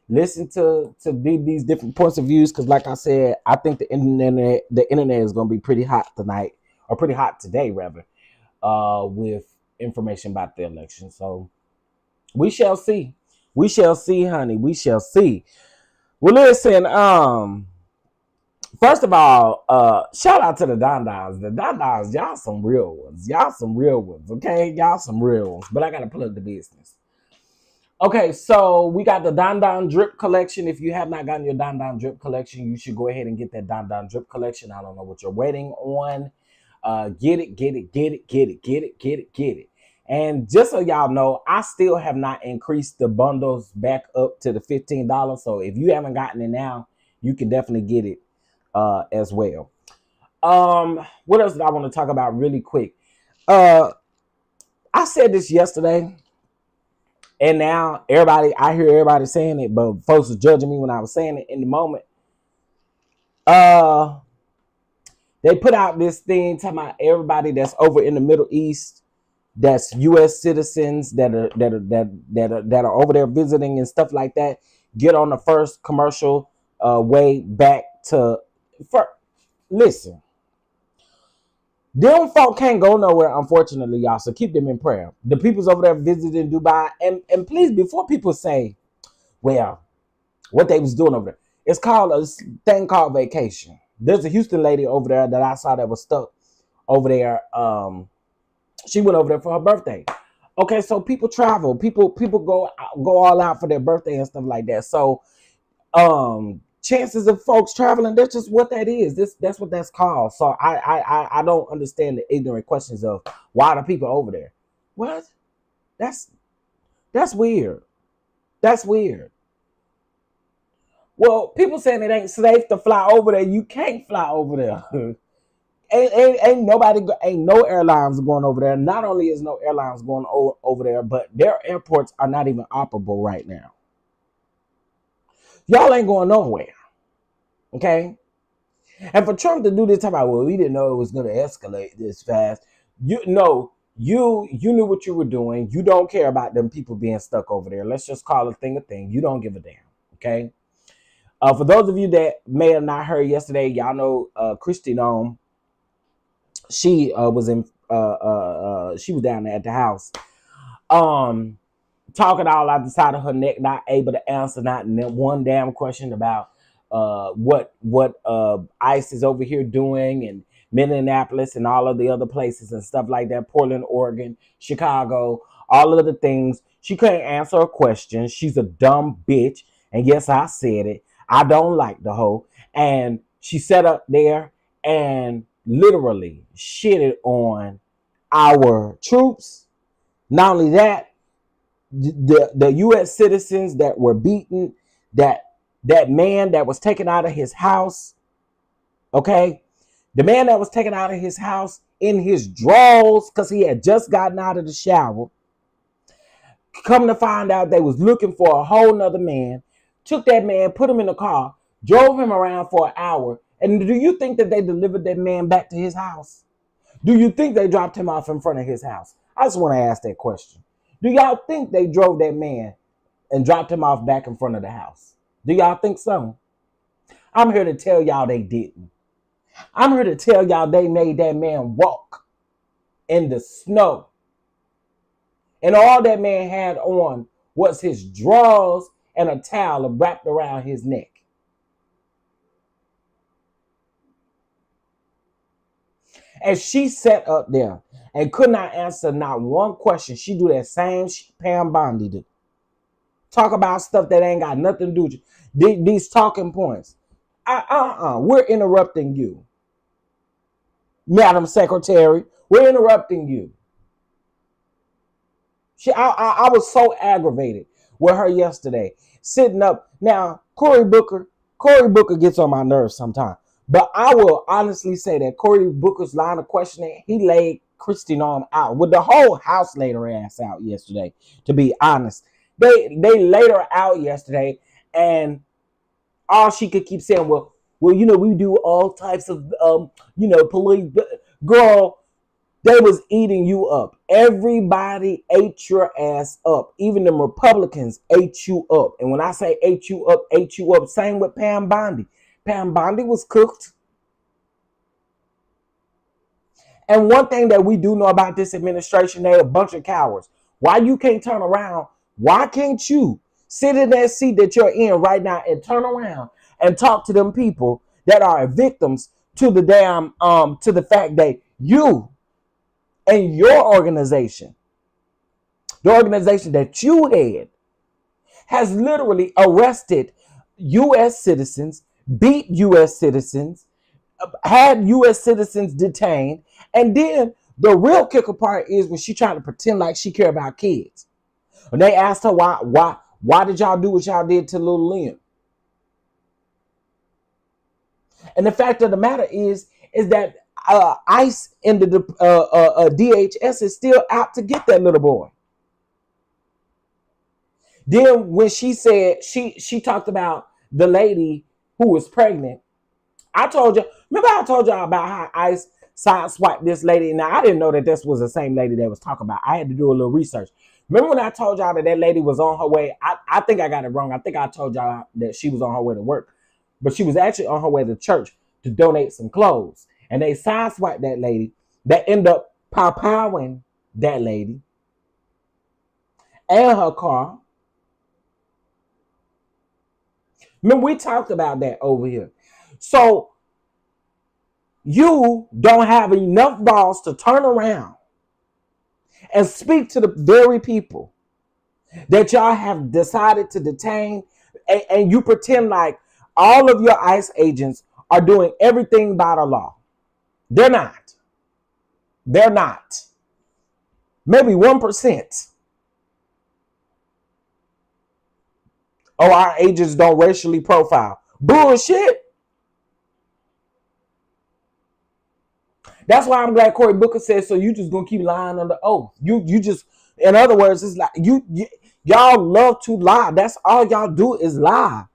listen to these different points of views, because like I said, I think the internet is gonna be pretty hot tonight, or pretty hot today rather, with information about the election. So we shall see. We shall see, honey. We shall see. Well, listen, first of all, shout out to the DonDons. The DonDons, y'all some real ones. Y'all some real ones, okay? Y'all some real ones. But I gotta plug the business. Okay, so we got the DonDon drip collection. If you have not gotten your DonDon drip collection, you should go ahead and get that DonDon drip collection. I don't know what you're waiting on. Get it. And just so y'all know, I still have not increased the bundles back up to the $15. So if you haven't gotten it now, you can definitely get it as well. What else did I want to talk about really quick? I said this yesterday, And now I hear everybody saying it, but folks was judging me when I was saying it in the moment. They put out this thing talking about everybody that's over in the Middle East, that's U.S. citizens that are over there visiting and stuff like that, get on the first commercial way back to. Listen, them folk can't go nowhere, unfortunately, y'all. So keep them in prayer. The people's over there visiting Dubai, and please, before people say, well, what they was doing over there, it's called a thing called vacation. There's a Houston lady over there that I saw that was stuck over there. She went over there for her birthday. Okay, so people travel, people go all out for their birthday and stuff like that. So chances of folks traveling, that's just what that is. That's what that's called. So I don't understand the ignorant questions of why the people over there. What? That's weird. That's weird. Well, people saying it ain't safe to fly over there. You can't fly over there. ain't no airlines going over there. Not only is no airlines going over there, but their airports are not even operable right now. Y'all ain't going nowhere. Okay? And for Trump to do this, talk about, well, we didn't know it was going to escalate this fast. You knew what you were doing. You don't care about them people being stuck over there. Let's just call a thing a thing. You don't give a damn. Okay? For those of you that may have not heard yesterday, y'all know Christine she was down there at the house, talking all out the side of her neck, not able to answer not one damn question about what ICE is over here doing, and Minneapolis and all of the other places and stuff like that, Portland, Oregon, Chicago, all of the things. She couldn't answer a question. She's a dumb bitch, and yes, I said it. I don't like the hoe. And she sat up there and literally shitted on our troops. Not only that, the U.S. citizens that were beaten, that man that was taken out of his house, okay? The man that was taken out of his house in his drawers because he had just gotten out of the shower. Come to find out they was looking for a whole nother man. Took that man, put him in the car, drove him around for an hour. And do you think that they delivered that man back to his house? Do you think they dropped him off in front of his house? I just want to ask that question. Do y'all think they drove that man and dropped him off back in front of the house? Do y'all think so? I'm here to tell y'all they didn't. I'm here to tell y'all they made that man walk in the snow. And all that man had on was his drawers and a towel wrapped around his neck. And she sat up there and could not answer not one question. She do that same Pam Bondi do. Talk about stuff that ain't got nothing to do with you. These talking points. We're interrupting you. Madam Secretary, we're interrupting you. I was so aggravated with her yesterday. Sitting up. Now, Cory Booker gets on my nerves sometimes. But I will honestly say that Cory Booker's line of questioning, he laid Christine out. With the whole house laid her ass out yesterday, to be honest. They laid her out yesterday, and all she could keep saying, well, you know, we do all types of, police. Girl, they was eating you up. Everybody ate your ass up. Even the Republicans ate you up. And when I say ate you up, same with Pam Bondi. Pam Bondi was cooked. And one thing that we do know about this administration, they're a bunch of cowards. Why you can't turn around? Why can't you sit in that seat that you're in right now and turn around and talk to them people that are victims to the damn, to the fact that you and your organization, the organization that you had, has literally arrested U.S. citizens, beat U.S. citizens, had U.S. citizens detained, and then the real kicker part is when she trying to pretend like she care about kids. When they asked her why did y'all do what y'all did to little Lynn? And the fact of the matter is that ICE and the DHS is still out to get that little boy. Then when she said she talked about the lady who was pregnant, I told you. Remember I told y'all about how ICE sideswiped this lady. Now I didn't know that this was the same lady they was talking about. I had to do a little research. Remember when I told y'all that that lady was on her way? I think I got it wrong. I think I told y'all that she was on her way to work, but she was actually on her way to church to donate some clothes. And they sideswiped that lady. That ended up powing that lady and her car. Remember we talked about that over here. So you don't have enough balls to turn around and speak to the very people that y'all have decided to detain, and you pretend like all of your ICE agents are doing everything by the law. They're not. They're not. Maybe 1%. Oh, our agents don't racially profile. Bullshit. That's why I'm glad Cory Booker said, so you just gonna keep lying under oath. You just, in other words, it's like y'all love to lie. That's all y'all do is lie.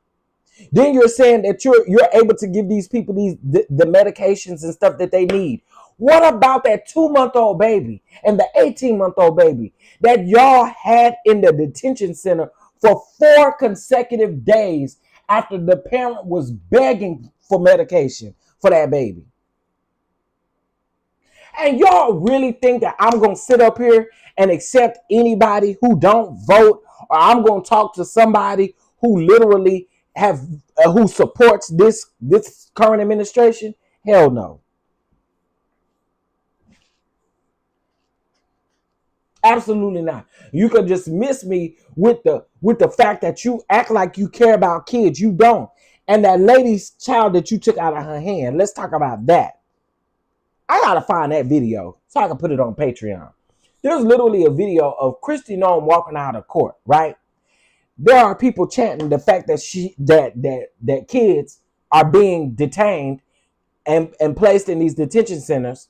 Then you're saying that you're able to give these people the medications and stuff that they need. What about that 2-month-old baby and the 18-month-old baby that y'all had in the detention center for 4 consecutive days after the parent was begging for medication for that baby? And y'all really think that I'm going to sit up here and accept anybody who don't vote, or I'm going to talk to somebody who literally who supports this current administration? Hell no. Absolutely not. You can just miss me with the fact that you act like you care about kids. You don't. And that lady's child that you took out of her hand, let's talk about that. I gotta find that video so I can put it on Patreon. There's literally a video of Kristi Noem walking out of court, right? There are people chanting the fact that that kids are being detained and placed in these detention centers.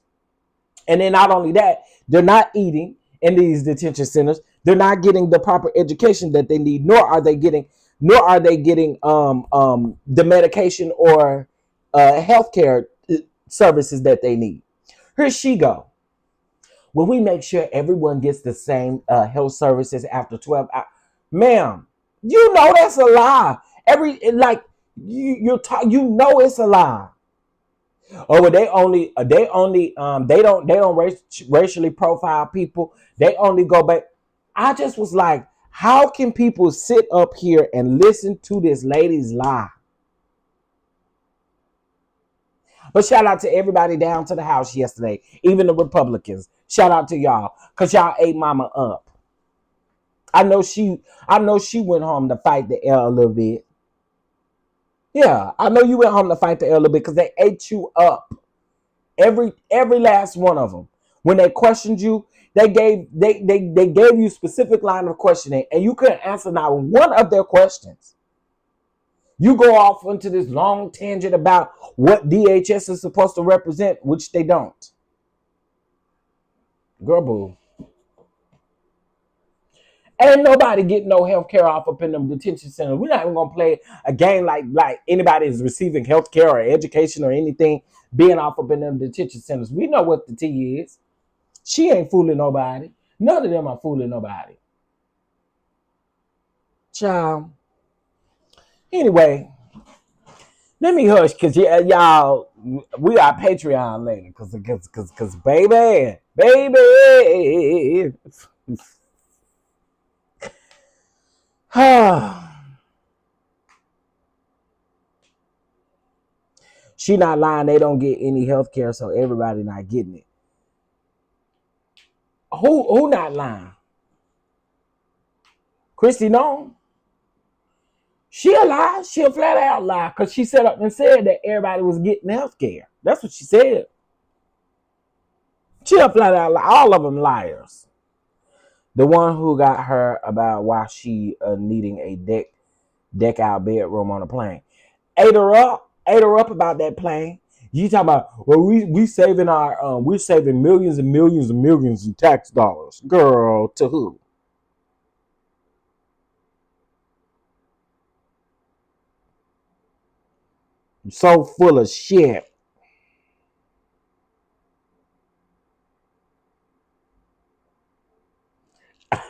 And then not only that, they're not eating in these detention centers. They're not getting the proper education that they need, nor are they getting the medication or healthcare services that they need. Here she go. Will we make sure everyone gets the same health services after 12 hours? Ma'am, you know that's a lie. You know it's a lie. Oh, well, they don't racially profile people. They only go back. I just was like, how can people sit up here and listen to this lady's lie? But shout out to everybody down to the house yesterday, even the Republicans. Shout out to y'all, cause y'all ate mama up. I know she went home to fight the L a little bit. Yeah, I know you went home to fight the L a little bit because they ate you up. Every last one of them. When they questioned you, they gave you specific line of questioning, and you couldn't answer not one of their questions. You go off into this long tangent about what DHS is supposed to represent, which they don't. Girl, boo. Ain't nobody getting no health care off up in them detention centers. We're not even going to play a game like anybody is receiving health care or education or anything being off up in them detention centers. We know what the tea is. She ain't fooling nobody. None of them are fooling nobody. Child. Anyway, let me hush because y'all, we are Patreon later because baby. She not lying. They don't get any health care, so everybody not getting it. Who not lying? Kristi Noem. She a lie. She a flat out lie because she set up and said that everybody was getting health care. That's what she said. She a flat out lie. All of them liars. The one who got her about why she needing a deck out bedroom on a plane. Ate her up about that plane. You talking about, well, we're saving millions and millions and millions in tax dollars. Girl, to who? So full of shit.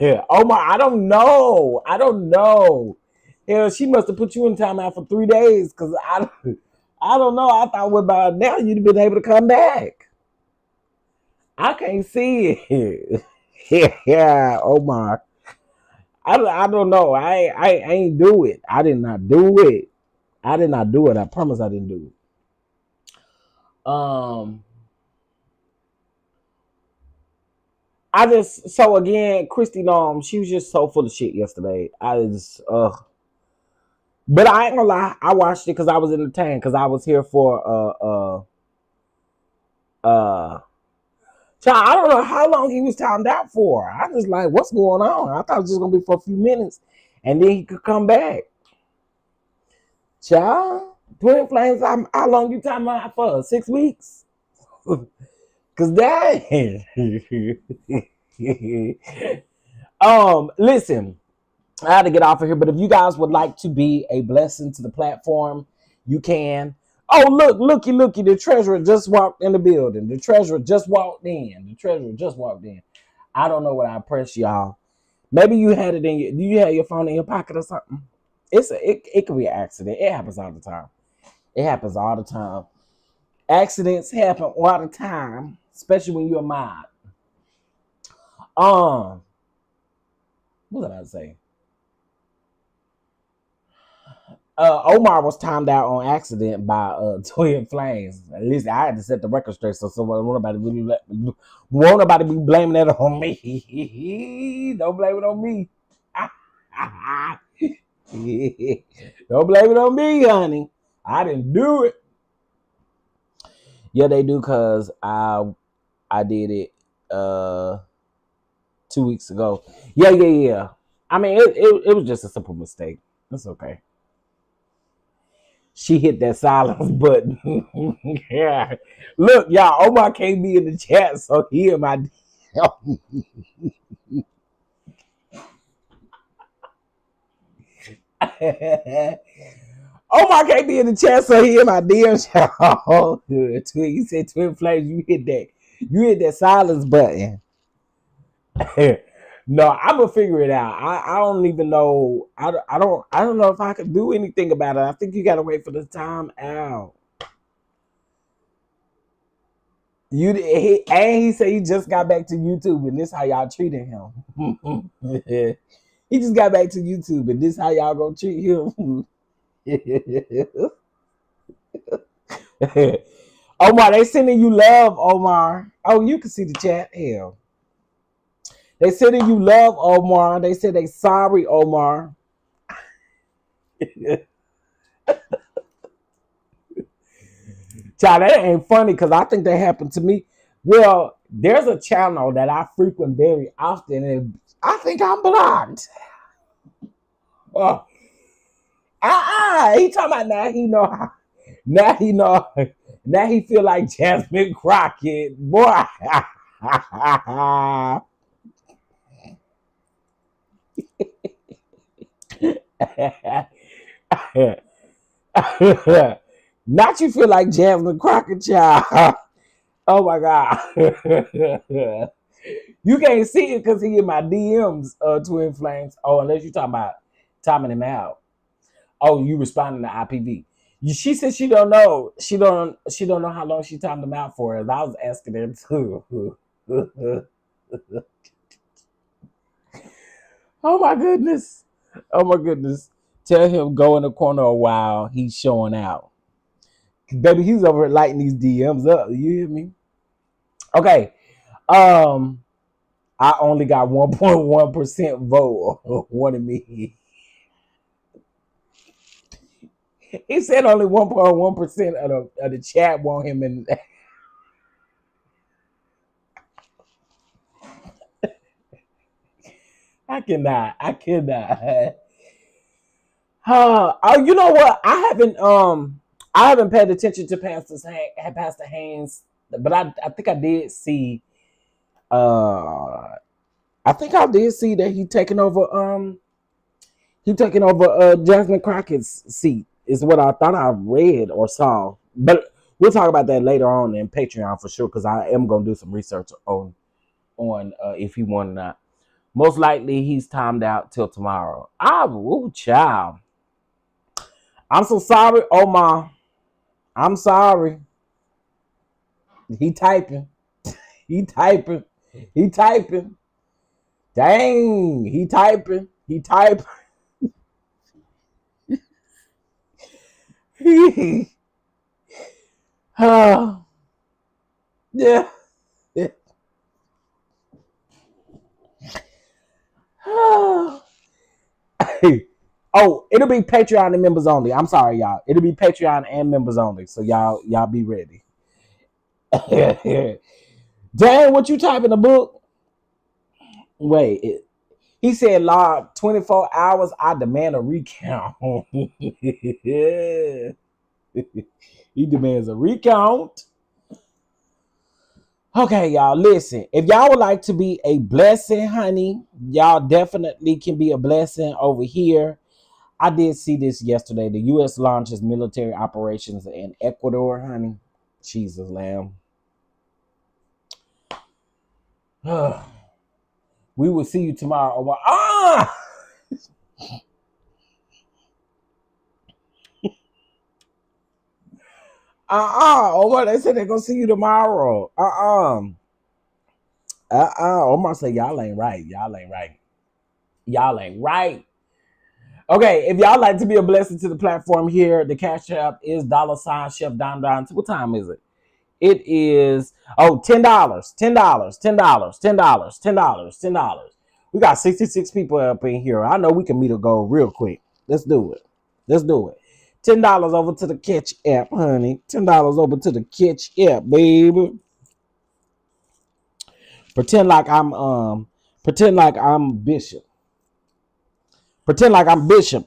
Oh my, I don't know. I don't know. Hell, she must have put you in timeout for 3 days because I don't know. I thought by now you'd have been able to come back. I can't see it. Yeah, oh my. I don't know. I ain't do it. I did not do it. I did not do it. I promise I didn't do it. I just so again, Christy Norm, she was just so full of shit yesterday. I just but I ain't gonna lie, I watched it because I was entertained because I was here for child, I don't know how long he was timed out for. I just like, what's going on? I thought it was just gonna be for a few minutes and then he could come back. Child, Twin Flames, how long you timed out for? 6 weeks? Cause that listen, I had to get off of here, but if you guys would like to be a blessing to the platform, you can. Oh, looky, the treasurer just walked in the building. The treasurer just walked in. I don't know what I pressed, y'all. Maybe you had it in do you have your phone in your pocket or something? It could be an accident. It happens all the time. Accidents happen all the time, especially when you're a mod. What did I say? Omar was timed out on accident by Twin Flames. At least I had to set the record straight, so won't nobody be blaming that on me. Don't blame it on me. Don't blame it on me, honey. I didn't do it. Yeah, they do, cause I did it 2 weeks ago. Yeah. I mean, it was just a simple mistake. It's okay. She hit that silence button. Yeah. Look, y'all, Omar can't be in the chat, so he in my Omar can't be in the chat, so he in my DMs. Oh, dude. He said Twin Flames, you hit that silence button. No, I'm gonna figure it out. I don't even know. I don't know if I could do anything about it. I think you gotta wait for the time out. He said he just got back to YouTube and this how y'all treating him. He just got back to YouTube and this how y'all gonna treat him. Omar, they sending you love, Omar. Oh, you can see the chat. Hell. They sending you love, Omar. They said they sorry, Omar. Child, that ain't funny because I think that happened to me. Well, there's a channel that I frequent very often, and I think I'm blocked. He talking about now he know how. Now he feel like Jasmine Crockett. Boy. Not you feel like Jasmine Crockett, child. Oh my God. You can't see it because he in my DMs, Twin Flames. Oh, unless you talking about timing him out. Oh, you responding to IPV. She said she don't know. She don't know how long she timed him out for. As I was asking her too. Oh my goodness. Tell him go in the corner a while. He's showing out. Baby, he's over lighting these DMs up. You hear me? Okay. I only got 1.1% vote wanted me. He said only 1.1% of the chat want him in. I cannot. Oh, you know what? I haven't paid attention to Pastor Haynes, but I think I did see. I think I did see that he taking over Jasmine Crockett's seat It's what I thought I read or saw. But we'll talk about that later on in Patreon for sure, because I am gonna do some research on if he won or not. Most likely he's timed out till tomorrow. Child. I'm so sorry, Omar. I'm sorry. He typing. He typing. He typing. Dang. He typing. He typing. Yeah. Oh, it'll be Patreon and members only. I'm sorry, y'all. It'll be Patreon and members only. So y'all be ready. Dang, what you type in the book? Wait, he said, "Log 24 hours. I demand a recount." He demands a recount. Okay, y'all, listen. If y'all would like to be a blessing, honey, y'all definitely can be a blessing over here. I did see this yesterday. The U.S. launches military operations in Ecuador, honey. Jesus, lamb. We will see you tomorrow. Omar, they said they're gonna see you tomorrow. Omar said y'all ain't right. Y'all ain't right. Y'all ain't right. Okay, if y'all like to be a blessing to the platform here, the Cash App is $Chef DonDon. What time is it? It is $10, $10. We got 66 people up in here. I know we can meet a goal real quick. Let's do it. $10 over to the Catch App, honey. $10 over to the Catch App, baby. Pretend like I'm Bishop. Pretend like I'm Bishop.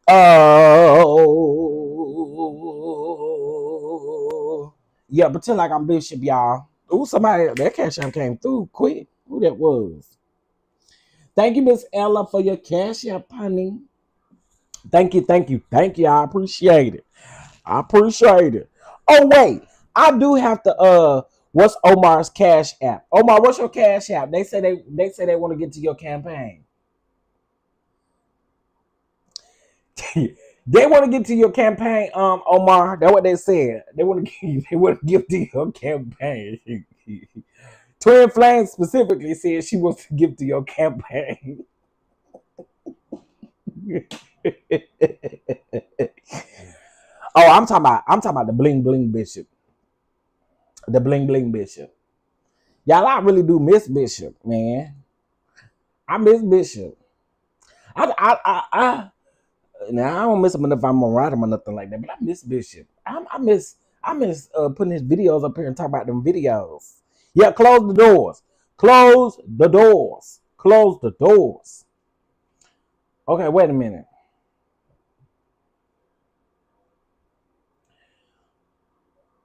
Oh, yeah, pretend like I'm Bishop, y'all. Ooh, somebody, that Cash App came through quick. Who that was? Thank you, Miss Ella, for your Cash App, honey. Thank you. I appreciate it. Oh, wait. I do have to what's Omar's Cash App? Omar, what's your Cash App? They say they want to get to your campaign. They want to get to your campaign, Omar. That's what they said. They want to give to your campaign. Twin Flame specifically said she wants to give to your campaign. I'm talking about the bling bling Bishop. The bling bling Bishop. Y'all, I really do miss Bishop, man. I miss Bishop. Now I don't miss him enough if I'm gonna ride him or nothing like that, but I miss Bishop. I miss putting his videos up here and talk about them videos. Yeah, close the doors. Okay, wait a minute.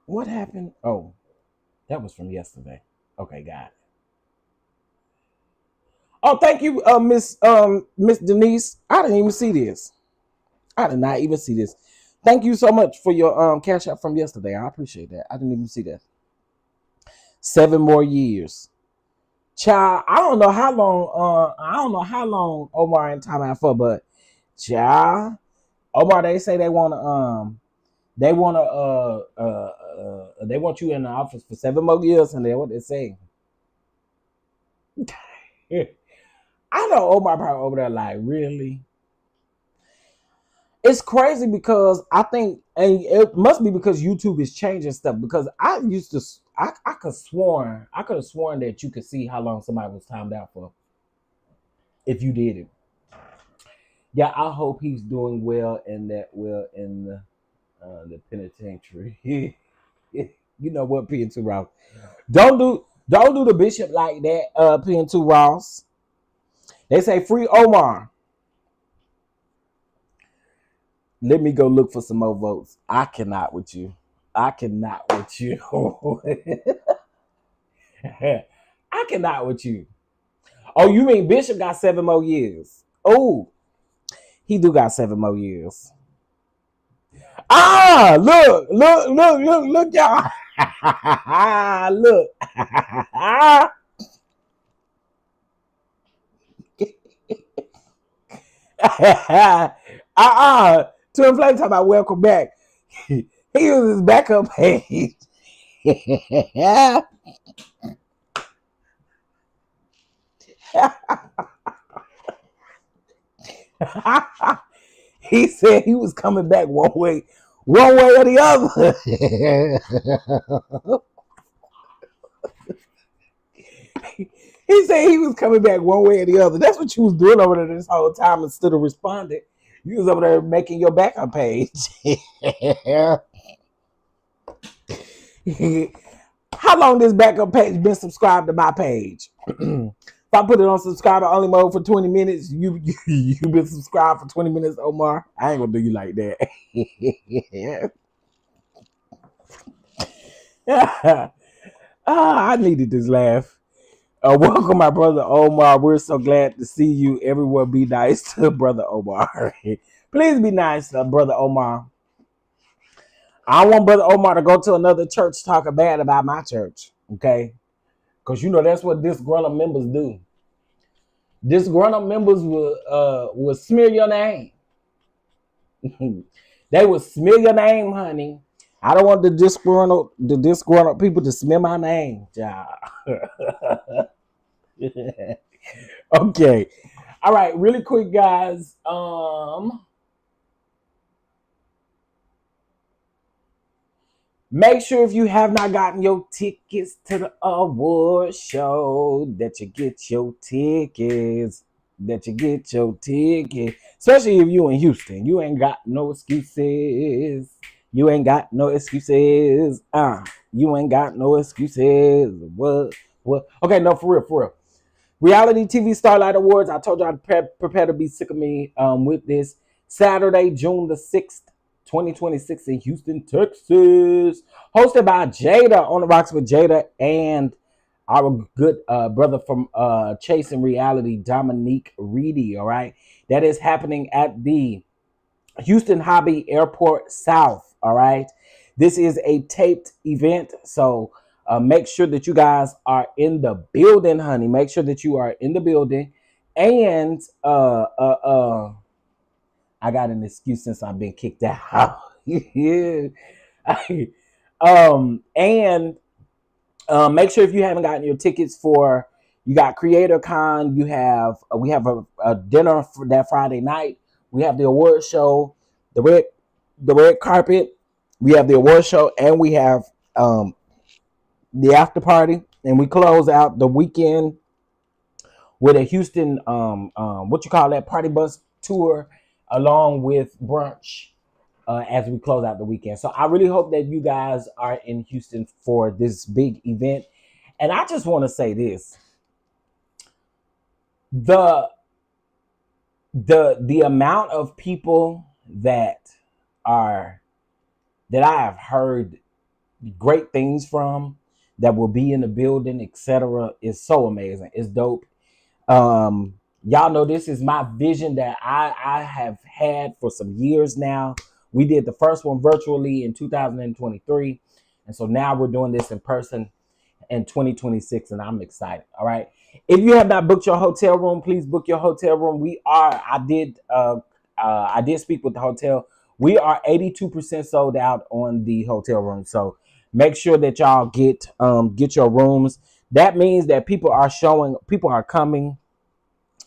What happened? Oh, that was from yesterday. Okay, got it. Oh, thank you, Miss Denise. I didn't even see this. I did not even see this. Thank you so much for your Cash App from yesterday. I appreciate that. I didn't even see that. 7 more years. Child, I don't know how long Omar in timeout for, but child, Omar, they say they want you in the office for 7 more years, and that's what they say. I know Omar probably over there like, really? It's crazy because I think, and it must be because YouTube is changing stuff, because I could have sworn that you could see how long somebody was timed out for if you did it. Yeah, I hope he's doing well in the penitentiary. You know what, P&2 Ross? Don't do the Bishop like that, P&2 Ross. They say free Omar. Let me go look for some more votes. I cannot with you. I cannot with you. Oh, you mean Bishop got 7 more years? Oh, he do got 7 more years. Look, y'all. Look. Twin Flame talking about welcome back. He uses his backup page. He said he was coming back one way or the other. He said he was coming back one way or the other. That's what you was doing over there this whole time instead of responding. You was over there making your backup page. How long this backup page been subscribed to my page? If I put it on subscriber only mode for 20 minutes, you've been subscribed for 20 minutes, Omar. I ain't gonna do you like that. I needed this laugh. Welcome, my brother Omar. We're so glad to see you. Everyone be nice to brother Omar. Please be nice to brother Omar. I don't want brother Omar to go to another church talking bad about my church, okay? Because you know that's what disgruntled members do. Disgruntled members will smear your name. They will smear your name, honey. I don't want the disgruntled people to smear my name, child. Okay. All right, really quick, guys. Make sure if you have not gotten your tickets to the award show that you get your tickets. Especially if you in Houston. You ain't got no excuses. You ain't got no excuses. What? Okay, no, for real. Reality TV Starlight Awards. I told y'all to prepare to be sick of me with this. Saturday, June the 6th. 2026 in Houston, Texas. Hosted by Jada, on the rocks with Jada and our good brother from Chasing Reality, Dominique Reedy, all right? That is happening at the Houston Hobby Airport South, all right? This is a taped event, so make sure that you guys are in the building, honey. Make sure that you are in the building. And I got an excuse since I've been kicked out. Yeah. And make sure if you haven't gotten your tickets for, you got Creator Con, we have a dinner for that Friday night. We have the award show, the red carpet. We have the award show, and we have the after party, and we close out the weekend with a Houston party bus tour, along with brunch as we close out the weekend. So I really hope that you guys are in Houston for this big event. And I just want to say this. The amount of people that I have heard great things from, that will be in the building, etc., is so amazing. It's dope. Y'all know this is my vision that I have had for some years now. We did the first one virtually in 2023. And so now we're doing this in person in 2026, and I'm excited. All right. If you have not booked your hotel room, please book your hotel room. I did speak with the hotel. We are 82% sold out on the hotel room. So make sure that y'all get your rooms. That means that people are coming.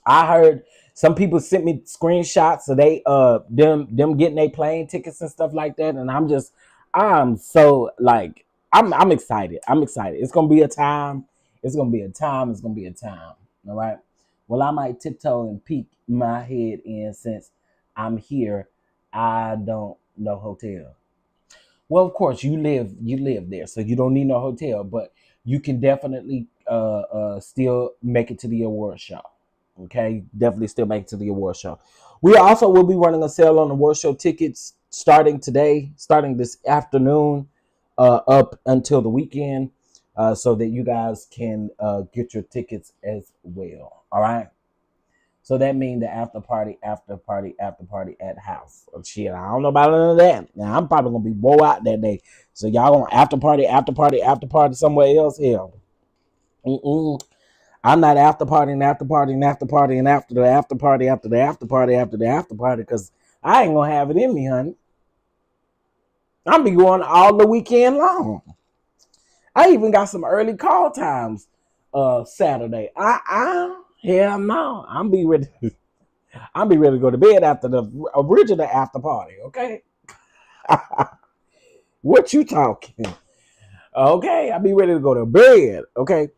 I heard some people sent me screenshots of them getting their plane tickets and stuff like that, and I'm so like I'm excited. It's gonna be a time. All right. Well, I might tiptoe and peek my head in since I'm here. I don't know hotel. Well, of course you live there, so you don't need no hotel, but you can definitely still make it to the award show. Okay, definitely still make it to the award show. We also will be running a sale on award show tickets starting this afternoon, up until the weekend, so that you guys can get your tickets as well. All right. So that means the after party at the house. Oh, shit, I don't know about none of that. Now I'm probably gonna be woe out that day. So y'all gonna after party somewhere else here. Mm-mm. I'm not after party and after party and after party and after the after party after the after party after the after party because I ain't gonna have it in me, honey. I'm be going all the weekend long. I even got some early call times Saturday. Hell no. I'm be ready. I'm be ready to go to bed after the original after party, okay? What you talking? Okay, I'll be ready to go to bed, okay?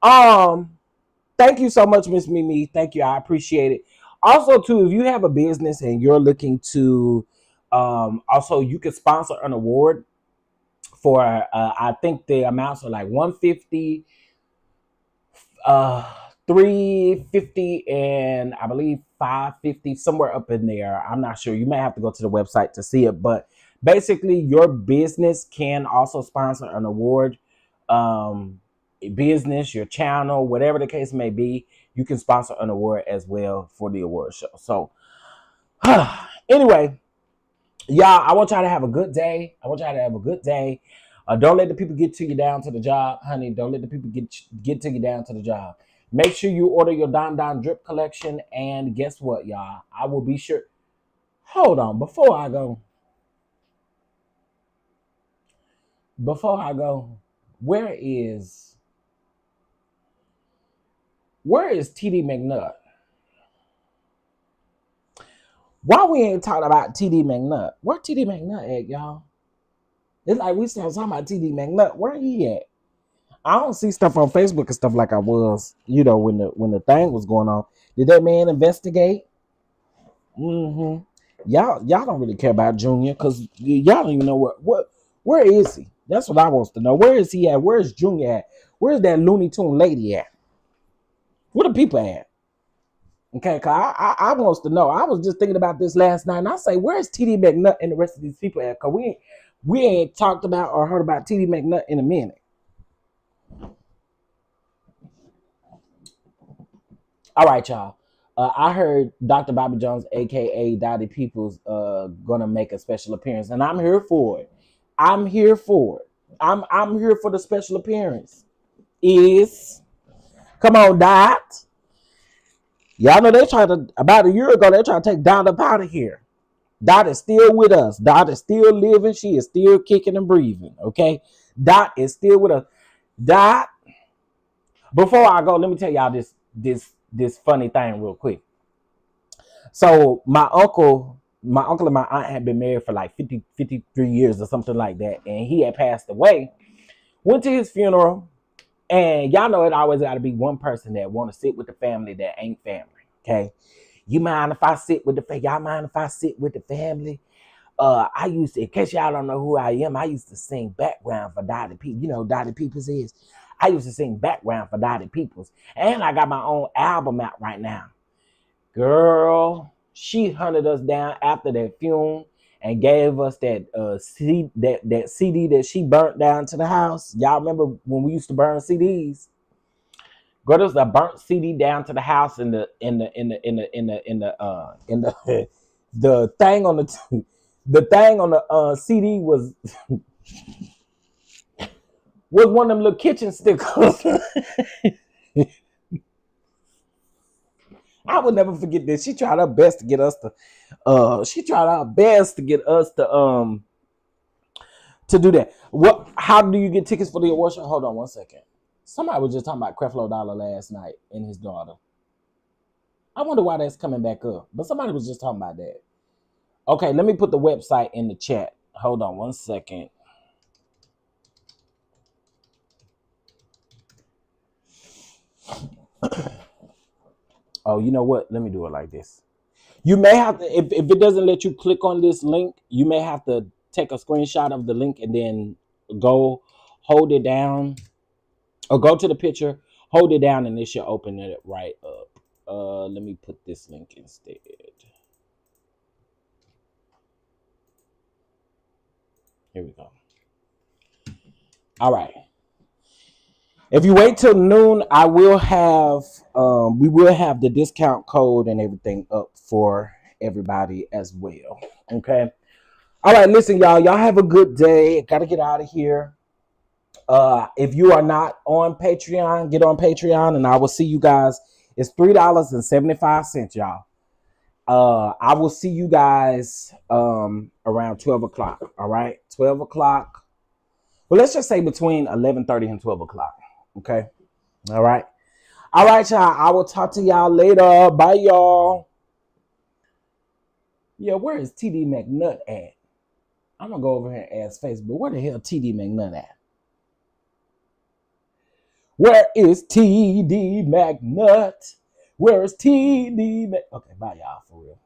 Thank you so much, Miss Mimi. Thank you. I appreciate it. Also, too, if you have a business and you're looking to also you could sponsor an award for I think the amounts are like 150, 350, and I believe 550, somewhere up in there. I'm not sure. You may have to go to the website to see it, but basically your business can also sponsor an award. Business, your channel, whatever the case may be, you can sponsor an award as well for the award show. So anyway, y'all, I want y'all to have a good day. Don't let the people get to you down to the job, honey. Don't let the people get to you down to the job. Make sure you order your DonDon drip collection. And guess what, y'all? I will be sure. Hold on, before I go, where is TD McNutt? Why we ain't talking about TD McNutt? Where TD McNutt at, y'all? It's like we still talking about TD McNutt. Where he at? I don't see stuff on Facebook and stuff like I was, when the thing was going on. Did that man investigate? Mm-hmm. Y'all don't really care about Junior because y'all don't even know where is he? That's what I want to know. Where is he at? Where is Junior at? Where's that Looney Tune lady at? Where the people at? Okay, cause I wants to know. I was just thinking about this last night, and I say, where's TD McNutt and the rest of these people at? Cause we ain't talked about or heard about TD McNutt in a minute. All right, y'all. I heard Dr. Bobby Jones, aka Dottie Peoples, gonna make a special appearance, and I'm here for it. I'm here for the special appearance. Come on, Dot. Y'all know they tried to about a year ago. They tried to take Dot up out of here. Dot is still with us. Dot is still living. She is still kicking and breathing. Okay, Dot is still with us. Dot. Before I go, let me tell y'all this funny thing real quick. So my uncle and my aunt had been married for like 53 years or something like that, and he had passed away. Went to his funeral, and y'all know it always got to be one person that want to sit with the family that ain't family. Okay, you mind if I sit with the family? Y'all mind if I sit with the family? I used to, in case y'all don't know who I am, I used to sing background for Dottie Peoples. You know who Dottie Peoples is? I used to sing background for Dottie Peoples. And I got my own album out right now. Girl, she hunted us down after that funeral and gave us that CD that she burnt down to the house. Y'all remember when we used to burn CDs? Girl, there's a burnt CD down to the house in the the thing on the CD was one of them little kitchen stickers. I would never forget this. She tried her best to get us to do that. How do you get tickets for the award show? Hold on one second. Somebody was just talking about Creflo Dollar last night and his daughter. I wonder why that's coming back up. But somebody was just talking about that. Okay, let me put the website in the chat. Hold on one second. Oh, you know what? Let me do it like this. You may have to, if it doesn't let you click on this link, you may have to take a screenshot of the link and then go hold it down or go to the picture, hold it down, and it should open it right up. Let me put this link instead. Here we go. All right. If you wait till noon, I will have We will have the discount code and everything up for everybody as well. Okay. All right, listen, y'all. Y'all have a good day. Gotta get out of here. If you are not on Patreon, get on Patreon, and I will see you guys. It's $3.75, y'all. I will see you guys around 12 o'clock. All right, 12 o'clock. Well, let's just say between 11:30 and 12 o'clock. Okay. All right. All right, y'all. I will talk to y'all later. Bye, y'all. Yeah, where is TD McNutt at? I'm gonna go over here and ask Facebook. Where the hell TD McNutt at? Where is TD McNutt? Where is TD Mc? Okay, bye, y'all, for real.